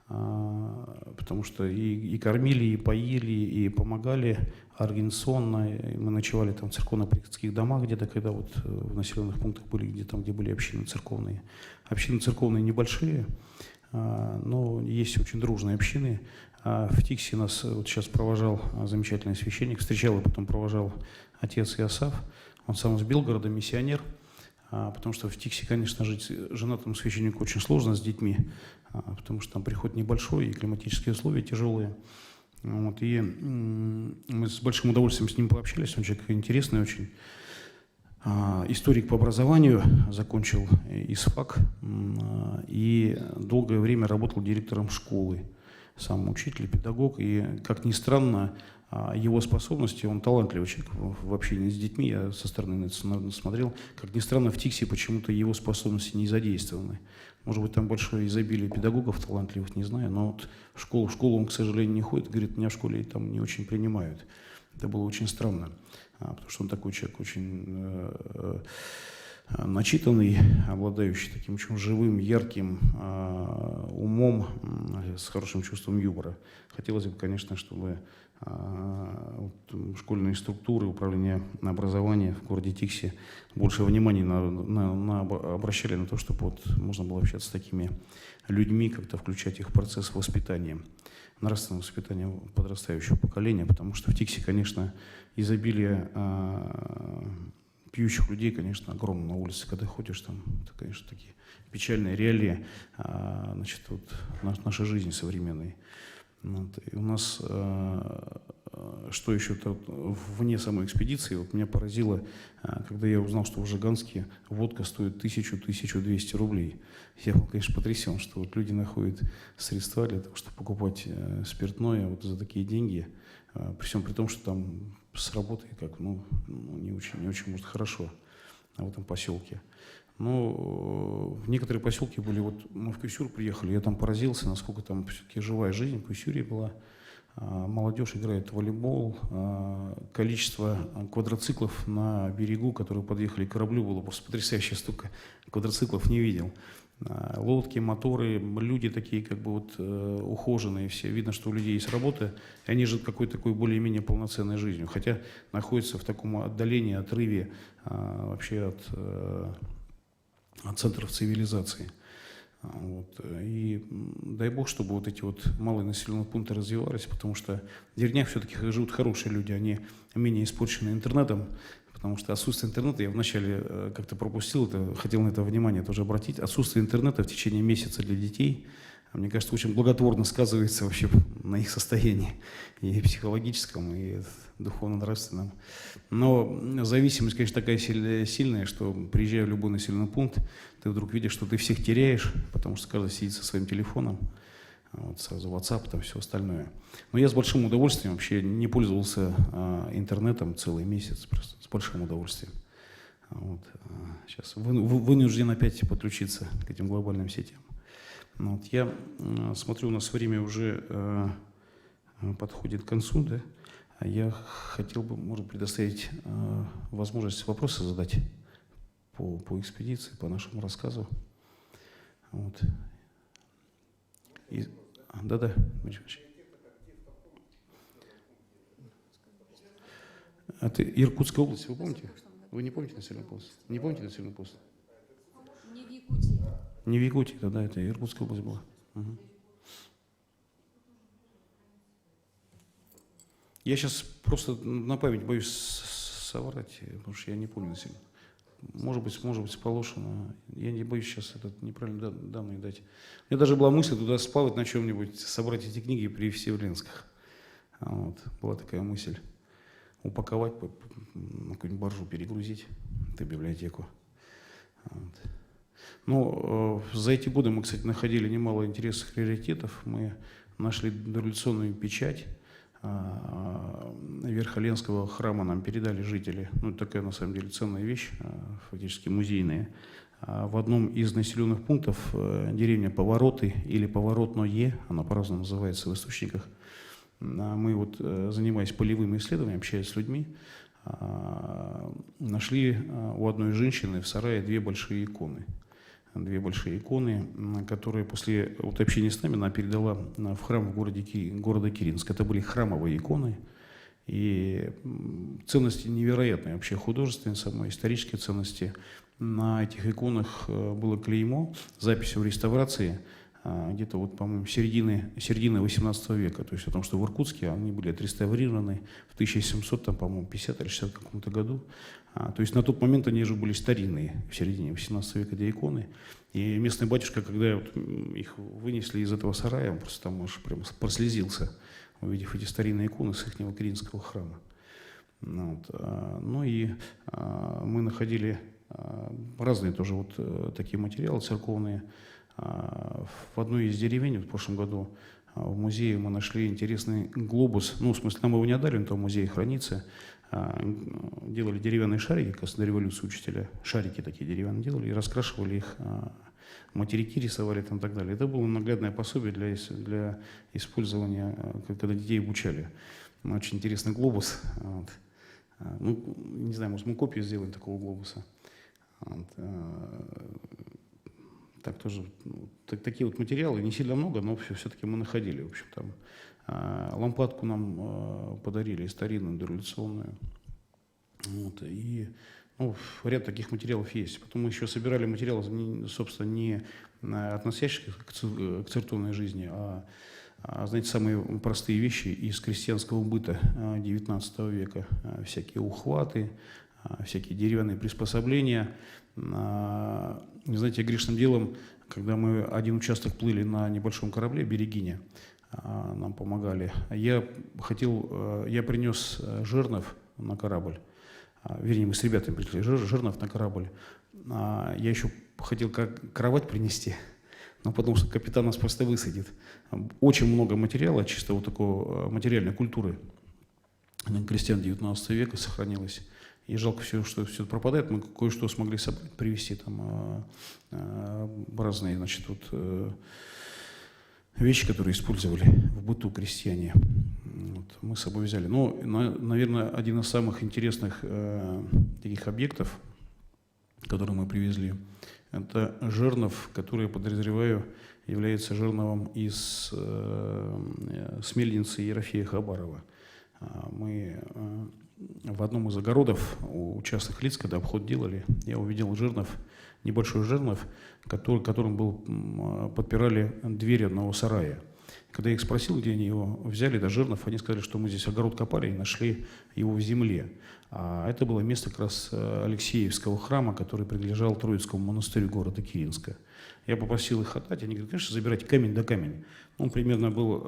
потому что и кормили, и поили, и помогали организационно. И мы ночевали там в церковно-приходских домах где-то, когда вот в населенных пунктах были, где были общины церковные. Общины церковные небольшие, но есть очень дружные общины. В Тикси нас вот сейчас провожал замечательный священник, встречал и потом провожал отец Иосаф. Он сам из Белгорода, миссионер, потому что в Тикси, конечно, жить женатому священнику очень сложно с детьми, потому что там приход небольшой и климатические условия тяжелые. И мы с большим удовольствием с ним пообщались, он человек интересный очень. Историк по образованию, закончил ИСФАК и долгое время работал директором школы. Сам учитель, педагог, и, как ни странно, его способности, он талантливый человек в общении с детьми, я со стороны смотрел, как ни странно, в Тикси почему-то его способности не задействованы. Может быть, там большое изобилие педагогов талантливых, не знаю, но вот в школу он, к сожалению, не ходит, говорит, меня в школе там не очень принимают. Это было очень странно, потому что он такой человек очень начитанный, обладающий таким очень живым, ярким умом, с хорошим чувством юмора. Хотелось бы, конечно, чтобы школьные структуры, управление образования в городе Тикси больше внимания обращали на то, чтобы вот можно было общаться с такими людьми, как-то включать их в процесс воспитания, нравственного воспитания подрастающего поколения, потому что в Тикси, конечно, изобилие пьющих людей, конечно, огромно на улице, когда ходишь, там, это, конечно, такие печальные реалии, значит, вот, нашей жизни современной. Вот. И у нас, что еще-то вне самой экспедиции, вот меня поразило, когда я узнал, что в Жиганске водка стоит 1000-1200 рублей. Я был, конечно, потрясен, что вот люди находят средства для того, чтобы покупать спиртное вот за такие деньги, при всем при том, что там с работой как, не очень, может, хорошо в этом поселке. Но некоторые поселки были, вот мы в Кюсюр приехали, я там поразился, насколько там все-таки живая жизнь в Кюсюре была. Молодежь играет в волейбол, количество квадроциклов на берегу, которые подъехали к кораблю, было просто потрясающе, столько квадроциклов не видел. Лодки, моторы, люди такие как бы вот ухоженные все. Видно, что у людей есть работа, и они живут какой-то такой более-менее полноценной жизнью, хотя находятся в таком отдалении, отрыве вообще от центров цивилизации. Вот. И дай бог, чтобы вот эти вот малые населенные пункты развивались, потому что в деревнях все-таки живут хорошие люди, они менее испорчены интернетом, потому что отсутствие интернета, я вначале как-то пропустил это, хотел на это внимание тоже обратить, отсутствие интернета в течение месяца для детей, мне кажется, очень благотворно сказывается вообще на их состоянии, и психологическом, и духовно-нравственном. Но зависимость, конечно, такая сильная, что приезжая в любой населенный пункт, ты вдруг видишь, что ты всех теряешь, потому что каждый сидит со своим телефоном, вот сразу WhatsApp, там все остальное. Но я с большим удовольствием вообще не пользовался интернетом целый месяц, просто с большим удовольствием. Вот. Сейчас вынужден опять подключиться к этим глобальным сетям. Вот. Я смотрю, у нас время уже подходит к концу, да? Я хотел бы, может, предоставить возможность вопросы задать по экспедиции, по нашему рассказу. Вот. Да-да, это Иркутская область, вы помните? Вы не помните населенный пункт? Не помните населенный пункт? Не в Якутии. Не в Якутии, да, это Иркутская область была. Угу. Я сейчас просто на память боюсь соврать, потому что я не помню население. Может быть, сполошено. Я не боюсь сейчас неправильно данные дать. У меня даже была мысль туда сплавать на чем-нибудь, собрать эти книги при Всеволенских. Вот. Была такая мысль. Упаковать, на какую-нибудь баржу перегрузить, эту библиотеку. Вот. Но за эти годы мы, кстати, находили немало интересных раритетов. Мы нашли дореволюционную печать Верхоленского храма, нам передали жители. Ну, это такая, на самом деле, ценная вещь, фактически музейная. В одном из населенных пунктов, деревня Повороты или Поворотное, она по-разному называется в источниках, мы вот, занимаясь полевыми исследованиями, общаясь с людьми, нашли у одной женщины в сарае две большие иконы, которые после вот общения с нами она передала в храм города Киринск. Это были храмовые иконы, и ценности невероятные, вообще художественные, самые исторические ценности. На этих иконах было клеймо с записью в реставрации где-то, вот, по-моему, середины XVIII века. То есть о том, что в Иркутске они были отреставрированы в 1700, там, по-моему, 50 или 60 каком-то году. То есть на тот момент они уже были старинные, в середине XVIII века, эти иконы. И местный батюшка, когда вот их вынесли из этого сарая, он просто там аж прям прослезился, увидев эти старинные иконы с ихнего Киринского храма. Вот. Ну и мы находили разные тоже вот такие материалы церковные. В одной из деревень в прошлом году в музее мы нашли интересный глобус. Ну, в смысле, нам его не отдали, он там в музее хранится. Делали деревянные шарики, как до революции учителя. Шарики такие деревянные делали и раскрашивали их материки рисовали там, и так далее. Это было наглядное пособие для использования, когда детей обучали. Очень интересный глобус. Вот. Ну, не знаю, может, мы копию сделаем такого глобуса. Вот. Так тоже, такие вот материалы, не сильно много, но все-таки мы находили. В общем, там лампадку нам подарили, старинную, дореволюционную. Вот. И ряд таких материалов есть. Потом мы еще собирали материалы, собственно, не относящиеся к церковной жизни, знаете, самые простые вещи из крестьянского быта XIX века. Всякие ухваты, всякие деревянные приспособления. Знаете, грешным делом, когда мы один участок плыли на небольшом корабле «Берегиня», нам помогали, я принес жернов на корабль. Вернее, мы с ребятами пришли, жернов на корабль. Я еще хотел кровать принести, но потому что капитан нас просто высадит. Очень много материала, чисто вот такой материальной культуры крестьян XIX века сохранилось. И жалко все, что все пропадает. Мы кое-что смогли собрать, привезти там разные, значит, вот, вещи, которые использовали в быту крестьяне. Вот, мы с собой взяли. Но, наверное, один из самых интересных таких объектов, которые мы привезли, это жернов, который, я подозреваю, является жерновом из с мельницы Ерофея Хабарова. Мы в одном из огородов у частных лиц, когда обход делали, я увидел жернов, небольшой жернов, которым подпирали дверь одного сарая. Когда я их спросил, где они его взяли, до жернов, они сказали, что мы здесь огород копали и нашли его в земле. А это было место как раз Алексеевского храма, который принадлежал Троицкому монастырю города Киринска. Я попросил их отдать, они говорят, конечно, забирайте камень да камень. Он примерно был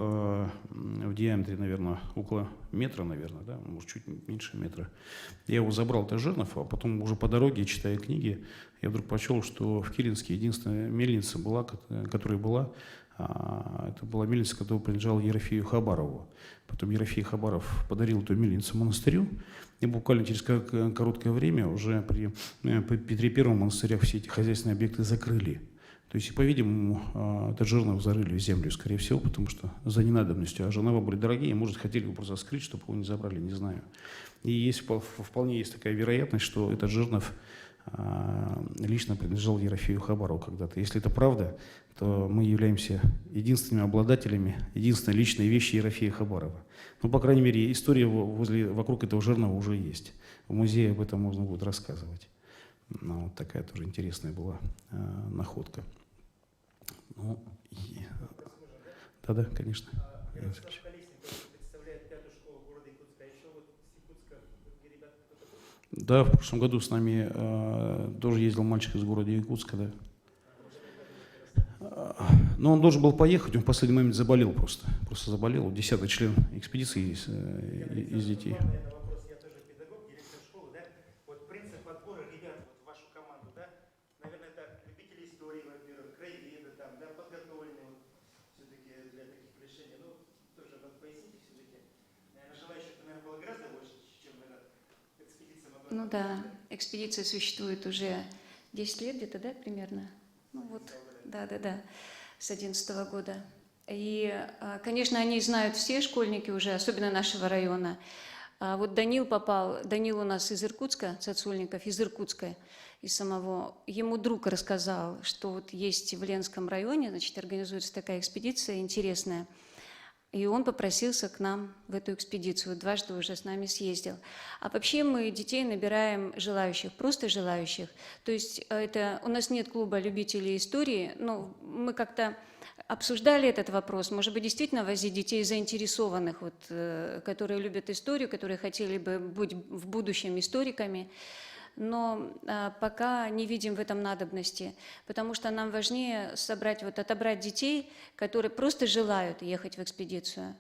в диаметре, наверное, около метра, наверное, да, может, чуть меньше метра. Я его забрал до жернов, а потом уже по дороге, читая книги, я вдруг прочел, что в Киринске единственная мельница была, которая была, это была мельница, которая принадлежала Ерофею Хабарову. Потом Ерофей Хабаров подарил эту мельницу монастырю, и буквально через короткое время уже при Петре Первом монастырях все эти хозяйственные объекты закрыли. То есть, по-видимому, этот жернов зарыли в землю, скорее всего, потому что за ненадобностью. А жернова были дорогие, может, хотели его просто скрыть, чтобы его не забрали, не знаю. И вполне есть такая вероятность, что этот жернов лично принадлежал Ерофею Хабарову когда-то. Если это правда, то мы являемся единственными обладателями единственной личной вещи Ерофея Хабарова. Ну, по крайней мере, история вокруг этого жернова уже есть. В музее об этом можно будет рассказывать. Ну, вот такая тоже интересная была находка. Ну, да, конечно. Да, в прошлом году с нами тоже ездил мальчик из города Якутска, да. Но он должен был поехать, он в последний момент заболел просто. Просто заболел, 10-й член экспедиции из детей. Ну да, экспедиция существует уже 10 лет где-то, да, примерно? Ну вот, да, с 2011 года. И, конечно, они знают все школьники уже, особенно нашего района. Вот Данил у нас из Иркутска, Цацульников, из Иркутска, из самого. Ему друг рассказал, что вот есть в Ленском районе, значит, организуется такая экспедиция интересная. И он попросился к нам в эту экспедицию, дважды уже с нами съездил. А вообще мы детей набираем желающих, просто желающих. То есть у нас нет клуба любителей истории, но мы как-то обсуждали этот вопрос. Может быть, действительно возить детей заинтересованных, которые любят историю, которые хотели бы быть в будущем историками. Но пока не видим в этом надобности, потому что нам важнее отобрать детей, которые просто желают ехать в экспедицию.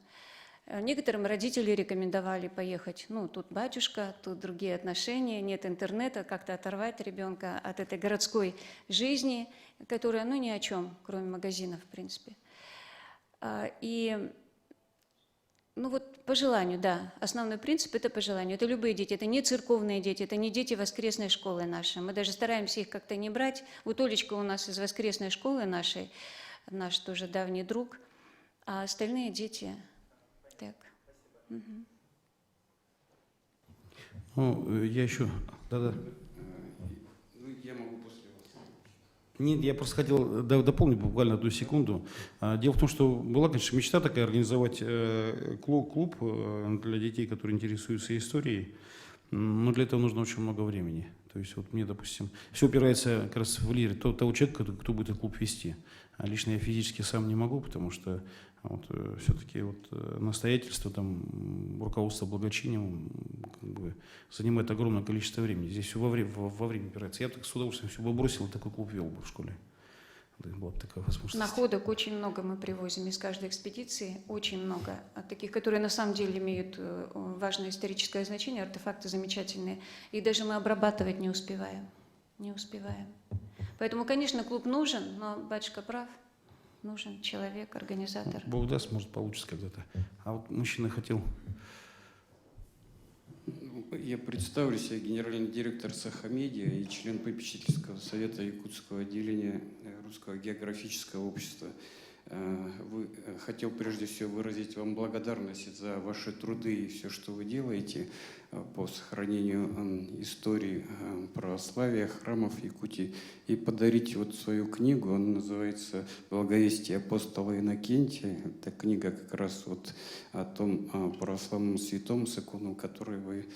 Некоторым родители рекомендовали поехать. Ну, тут батюшка, тут другие отношения, нет интернета, как-то оторвать ребенка от этой городской жизни, которая, ни о чем, кроме магазинов, в принципе. Ну вот по желанию, да. Основной принцип – это по желанию. Это любые дети, это не церковные дети, это не дети воскресной школы нашей. Мы даже стараемся их как-то не брать. Вот Олечка у нас из воскресной школы нашей, наш тоже давний друг, а остальные дети так. Мгм. Ну, я еще... Да-да. Ну, я могу после вас. Нет, я просто хотел дополнить буквально одну секунду. Дело в том, что была, конечно, мечта такая организовать клуб для детей, которые интересуются историей, но для этого нужно очень много времени. То есть вот мне, допустим, все упирается как раз в лидере того человека, кто будет этот клуб вести. А лично я физически сам не могу, потому что вот, все-таки вот, настоятельство, там, руководство благочинием как бы, занимает огромное количество времени. Здесь все во время упирается. Я так с удовольствием все бы бросил, и такой клуб вел бы в школе. Да, была бы такая возможность. Находок очень много мы привозим из каждой экспедиции, очень много. Таких, которые на самом деле имеют важное историческое значение, артефакты замечательные. И даже мы обрабатывать не успеваем. Не успеваем. Поэтому, конечно, клуб нужен, но батюшка прав. Нужен человек, организатор. Бог даст, может, получится когда-то. А вот мужчина хотел... Я представлюсь, я генеральный директор Сахамедиа и член попечительского совета Якутского отделения Русского географического общества. Хотел прежде всего выразить вам благодарность за ваши труды и все, что вы делаете по сохранению истории православия, храмов Якутии, и подарить вот свою книгу. Она называется «Благовестие апостола Иннокентия». Это книга как раз вот о том православном святом, с иконом которой вы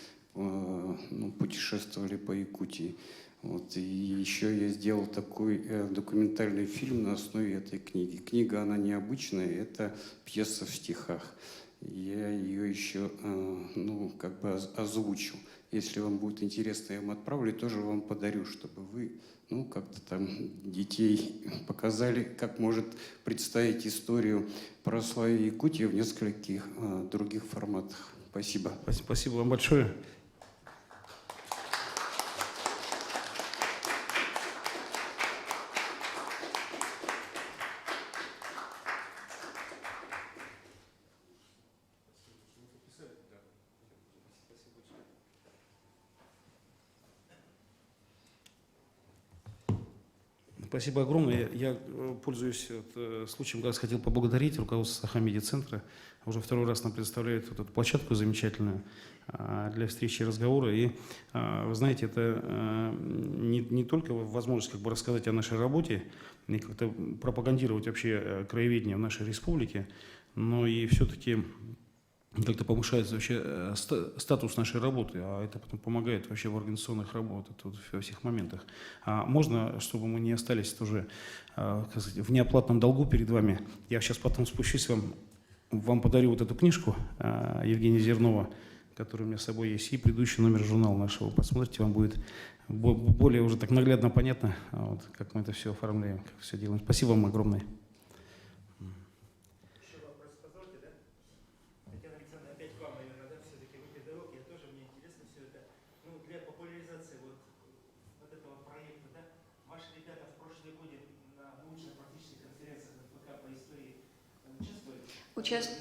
путешествовали по Якутии. Вот. И еще я сделал такой документальный фильм на основе этой книги. Книга, она необычная, это пьеса в стихах. Я ее еще как бы озвучу. Если вам будет интересно, я вам отправлю и тоже вам подарю, чтобы вы как-то там детей показали, как может представить историю православия Якутии в нескольких других форматах. Спасибо. Спасибо вам большое. Спасибо огромное. Я пользуюсь случаем, как раз хотел поблагодарить руководство Сахамедиа-центра. Уже второй раз нам предоставляют вот эту площадку замечательную для встречи и разговора. И вы знаете, это не только возможность как бы рассказать о нашей работе и как-то пропагандировать вообще краеведение в нашей республике, но и все-таки как-то повышается вообще статус нашей работы, а это потом помогает вообще в организационных работах, вот, во всех моментах. А можно, чтобы мы не остались тоже в неоплатном долгу перед вами, я сейчас потом спущусь, вам подарю вот эту книжку Евгения Зернова, которая у меня с собой есть, и предыдущий номер журнала нашего. Посмотрите, вам будет более уже так наглядно понятно, вот, как мы это все оформляем, как все делаем. Спасибо вам огромное.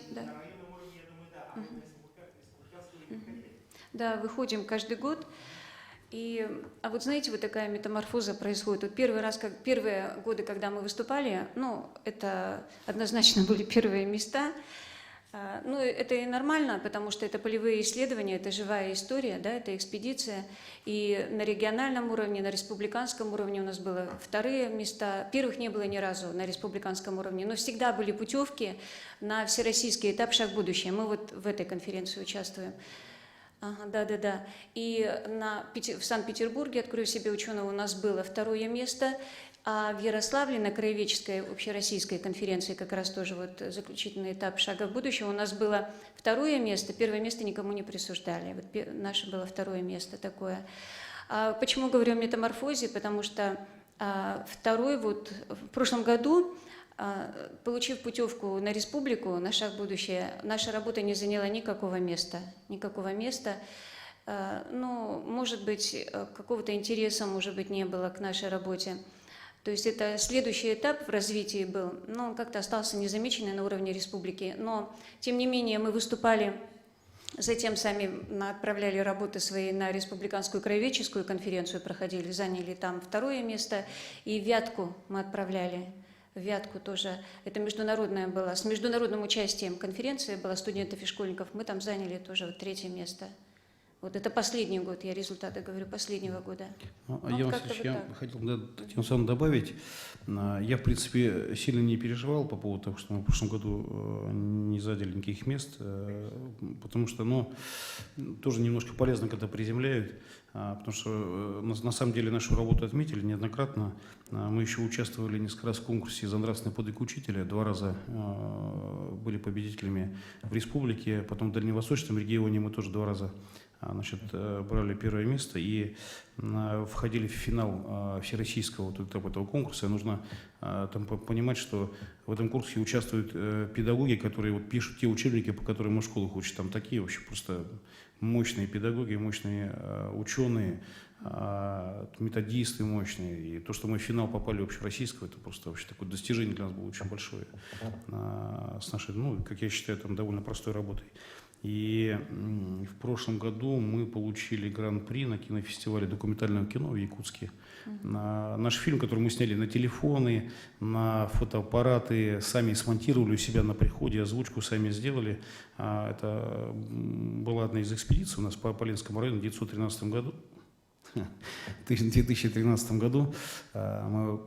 Да. Да, выходим каждый год. А вот знаете, вот такая метаморфоза происходит. Вот первые годы, когда мы выступали, это однозначно были первые места. Это и нормально, потому что это полевые исследования, это живая история, да, это экспедиция. И на региональном уровне, на республиканском уровне у нас было вторые места. Первых не было ни разу на республиканском уровне, но всегда были путевки на всероссийский этап «Шаг в будущее». Мы вот в этой конференции участвуем. Да. И в Санкт-Петербурге, открою себе ученого, у нас было второе место. А в Ярославле на краеведческой общероссийской конференции, как раз тоже вот заключительный этап «Шага в будущее», у нас было второе место. Первое место никому не присуждали. Вот наше было второе место такое. Почему говорю о метаморфозе? Потому что в прошлом году, получив путевку на республику, на «Шаг в будущее», наша работа не заняла никакого места. Может быть, какого-то интереса, может быть, не было к нашей работе. То есть это следующий этап в развитии был, но он как-то остался незамеченный на уровне республики. Но, тем не менее, мы выступали, затем сами отправляли работы свои на республиканскую краеведческую конференцию, проходили, заняли там 2-е место, и Вятку мы отправляли. Вятку тоже, это международная была, с международным участием конференция была студентов и школьников, мы там заняли тоже вот 3-е место. Вот это последний год, я результаты говорю, последнего года. Я хотел Татьяна Александровна, добавить, я, в принципе, сильно не переживал по поводу того, что мы в прошлом году не задели никаких мест, потому что, ну, тоже немножко полезно, когда приземляют, потому что, на самом деле, нашу работу отметили неоднократно. Мы еще участвовали несколько раз в конкурсе за нравственный подвиг учителя, 2 раза были победителями в республике, потом в Дальневосточном регионе мы тоже 2 раза брали 1-е место и входили в финал всероссийского вот этого конкурса. Нужно там понимать, что в этом курсе участвуют педагоги, которые вот пишут те учебники, по которым мы в школах учим. Там такие вообще просто мощные педагоги, мощные ученые, методисты мощные. И то, что мы в финал попали общероссийского, это просто вообще такое достижение для нас было очень большое. С нашей, ну, как я считаю, там довольно простой работой. И в прошлом году мы получили гран-при на кинофестивале документального кино в Якутске. Наш фильм, который мы сняли на телефоны, на фотоаппараты, сами смонтировали у себя на приходе, озвучку сами сделали. Это была одна из экспедиций у нас по Ленскому району в 1913 году. В 2013 году мы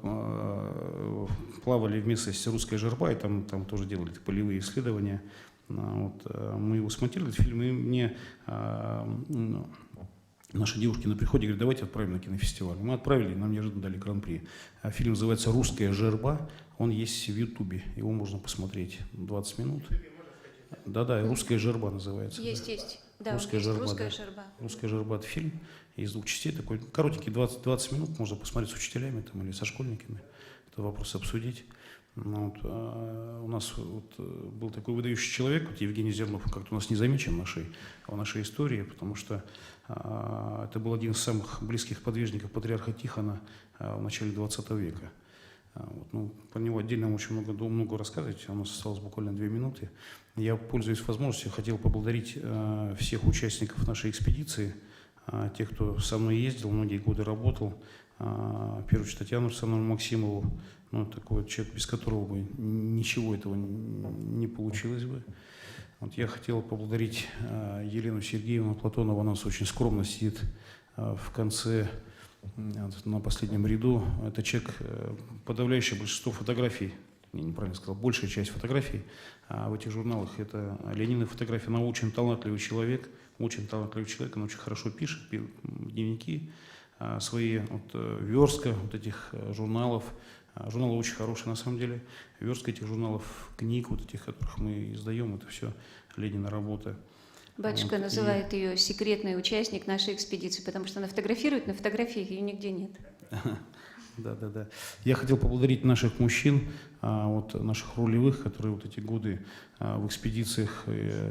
плавали вместе с русской жербой, там тоже делали полевые исследования. Вот, мы его смонтировали, этот фильм, и мне наши девушки на приходе говорят, давайте отправим на кинофестиваль. Мы отправили, и нам неожиданно дали гран-при. Фильм называется «Русская жерба», он есть в Ютубе, его можно посмотреть 20 минут. Да, «Русская жерба» называется. Есть. Да, «Русская жерба». «Русская жерба». «Русская жерба» — это фильм из 2 частей, такой коротенький, 20 минут, можно посмотреть с учителями там, или со школьниками, это вопрос обсудить. Ну, вот, у нас был такой выдающий человек, Евгений Зернов, как-то у нас не замечен в нашей истории, потому что это был один из самых близких подвижников патриарха Тихона в начале 20 века. Про него отдельно очень много рассказывать, у нас осталось буквально 2 минуты. Я, пользуясь возможностью, хотел поблагодарить всех участников нашей экспедиции, тех, кто со мной ездил, многие годы работал, в первую очередь Татьяну Александровну Максимову, такой человек, без которого бы ничего этого не получилось бы. Вот я хотел поблагодарить Елену Сергеевну Платонову, она у нас очень скромно сидит в конце, на последнем ряду. Это человек, подавляющее большинство фотографий, я неправильно сказал, большая часть фотографий в этих журналах это Ленины фотографии. Она очень талантливый человек, он очень хорошо пишет дневники свои, верстка этих журналов. Журналы очень хорошие на самом деле. Верстка этих журналов, книг, этих, которых мы издаем, это все Ленина работа. Батюшка называет ее секретный участник нашей экспедиции, потому что она фотографирует, на фотографиях ее нигде нет. Да. Я хотел поблагодарить наших мужчин, наших рулевых, которые эти годы в экспедициях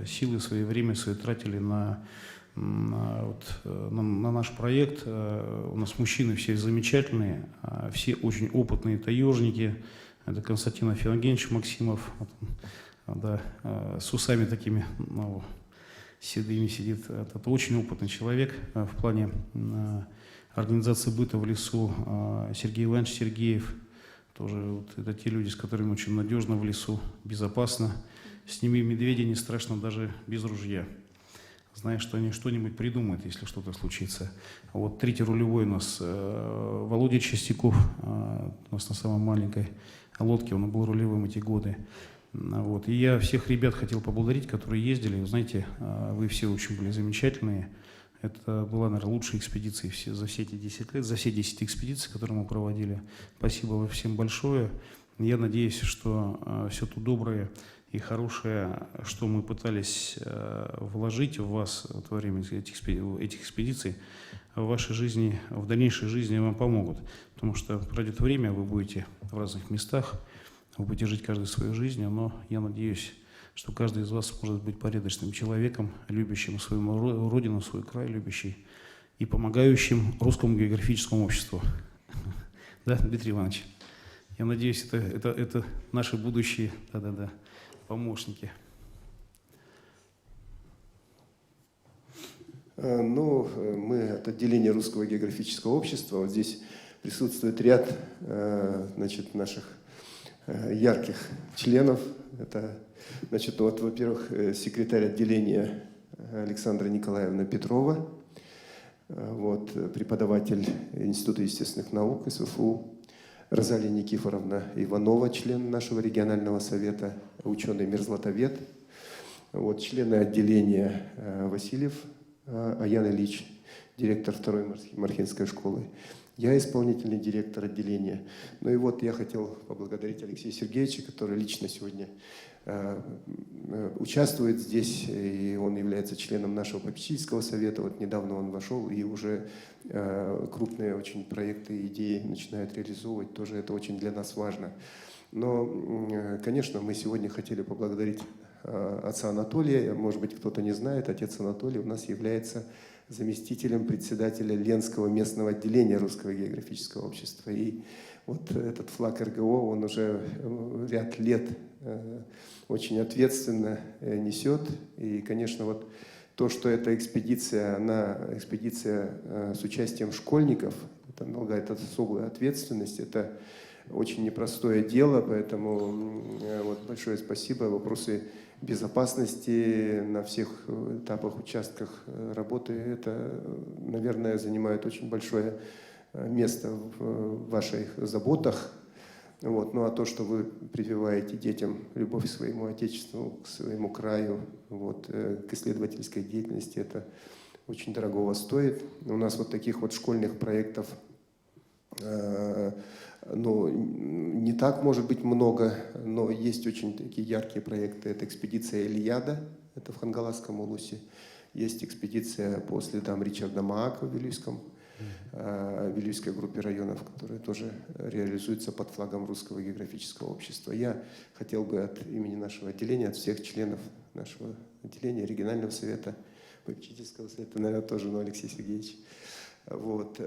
силы свои, время свои тратили на наш проект. У нас мужчины все замечательные, все очень опытные таежники. Это Константин Афиногенович Максимов, с усами такими седыми сидит. Это очень опытный человек в плане организации быта в лесу. Сергей Иванович Сергеев, тоже это те люди, с которыми очень надежно в лесу, безопасно. С ними медведя не страшно даже без ружья. Зная, что они что-нибудь придумают, если что-то случится. 3-й рулевой у нас Володя Чистяков, у нас на самой маленькой лодке, он был рулевым эти годы. И я всех ребят хотел поблагодарить, которые ездили. Вы знаете, вы все очень были замечательные. Это была, наверное, лучшая экспедиция за все эти 10 лет, за все 10 экспедиций, которые мы проводили. Спасибо вам всем большое. Я надеюсь, что все то доброе и хорошее, что мы пытались вложить в вас во время этих экспедиций, в вашей жизни, в дальнейшей жизни вам помогут. Потому что пройдет время, вы будете в разных местах, вы будете жить каждой своей жизнью, но я надеюсь, что каждый из вас может быть порядочным человеком, любящим свою родину, свой край, любящий и помогающим Русскому географическому обществу. Да, Дмитрий Иванович? Я надеюсь, это наши будущие помощники. Ну, мы от отделения Русского географического общества. Вот здесь присутствует ряд значит, наших ярких членов. Это, значит, вот, во-первых, секретарь отделения Александра Николаевна Петрова, вот, преподаватель Института естественных наук СФУ, Розалия Никифоровна Иванова, член нашего регионального совета, ученый-мерзлотовед, вот, члены отделения Васильев Аян Ильич, директор второй Мархинской школы. Я исполнительный директор отделения. Ну и вот я хотел поблагодарить Алексея Сергеевича, который лично сегодня участвует здесь, и он является членом нашего попечительского совета. Вот недавно он вошел, и уже крупные очень проекты и идеи начинает реализовывать. Тоже это очень для нас важно. Но, конечно, мы сегодня хотели поблагодарить отца Анатолия. Может быть, кто-то не знает, отец Анатолий у нас является заместителем председателя Ленского местного отделения Русского географического общества. И вот этот флаг РГО, он уже ряд лет очень ответственно несет. И, конечно, вот то, что эта экспедиция, она экспедиция с участием школьников, это налагает особую ответственность, это очень непростое дело, поэтому вот большое спасибо. Вопросы безопасности на всех этапах, участках работы, это, наверное, занимает очень большое место в ваших заботах. Вот. Ну а то, что вы прививаете детям любовь к своему отечеству, к своему краю, вот, к исследовательской деятельности, это очень дорогого стоит. У нас вот таких вот школьных проектов ну, не так, может быть, много, но есть очень такие яркие проекты. Это экспедиция Ильяда, это в Хангаласском улусе. Есть экспедиция по следам Ричарда Маака в Вилюйской группе районов, которая тоже реализуется под флагом Русского географического общества. Я хотел бы от имени нашего отделения, от всех членов нашего отделения, регионального совета, попечительского совета, наверное, тоже, но Алексей Сергеевич, вот,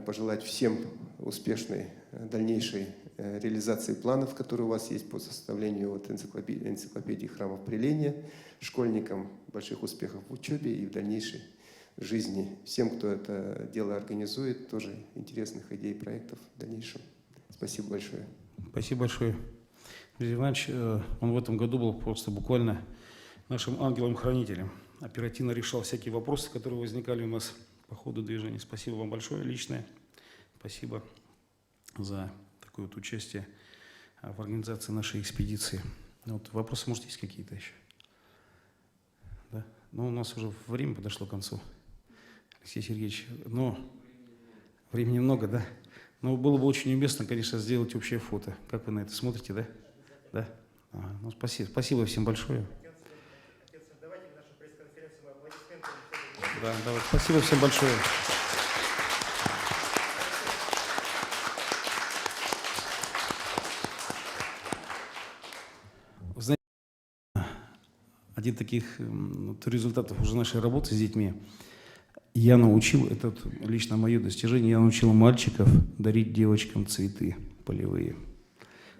пожелать всем успешной дальнейшей реализации планов, которые у вас есть по составлению вот энциклопедии храмов Приления, школьникам больших успехов в учебе и в дальнейшей жизни. Всем, кто это дело организует, тоже интересных идей, проектов в дальнейшем. Спасибо большое. Спасибо большое. Юрий Иванович, он в этом году был просто буквально нашим ангелом-хранителем. Оперативно решал всякие вопросы, которые возникали у нас по ходу движения. Спасибо вам большое личное. Спасибо за такое вот участие в организации нашей экспедиции. Вот вопросы, может, есть какие-то еще? Да? Ну, у нас уже время подошло к концу. Алексей Сергеевич, но времени много, да? Но было бы очень уместно, конечно, сделать общее фото. Как вы на это смотрите, да? Да? Ага, ну, спасибо всем большое. Да, давай. Спасибо всем большое. Вы знаете, один таких вот результатов уже нашей работы с детьми, я научил, это лично мое достижение, я научил мальчиков дарить девочкам цветы полевые.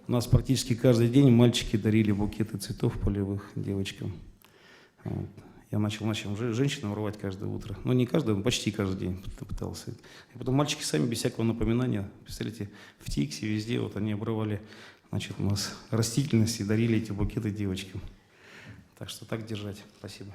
У нас практически каждый день мальчики дарили букеты цветов полевых девочкам. Вот. Я начал женщинам рвать каждое утро. Ну, не каждое, но почти каждый день пытался. И потом мальчики сами, без всякого напоминания, представляете, в ТИКСе, везде, вот они обрывали, значит, у нас растительность и дарили эти букеты девочкам. Так что так держать. Спасибо.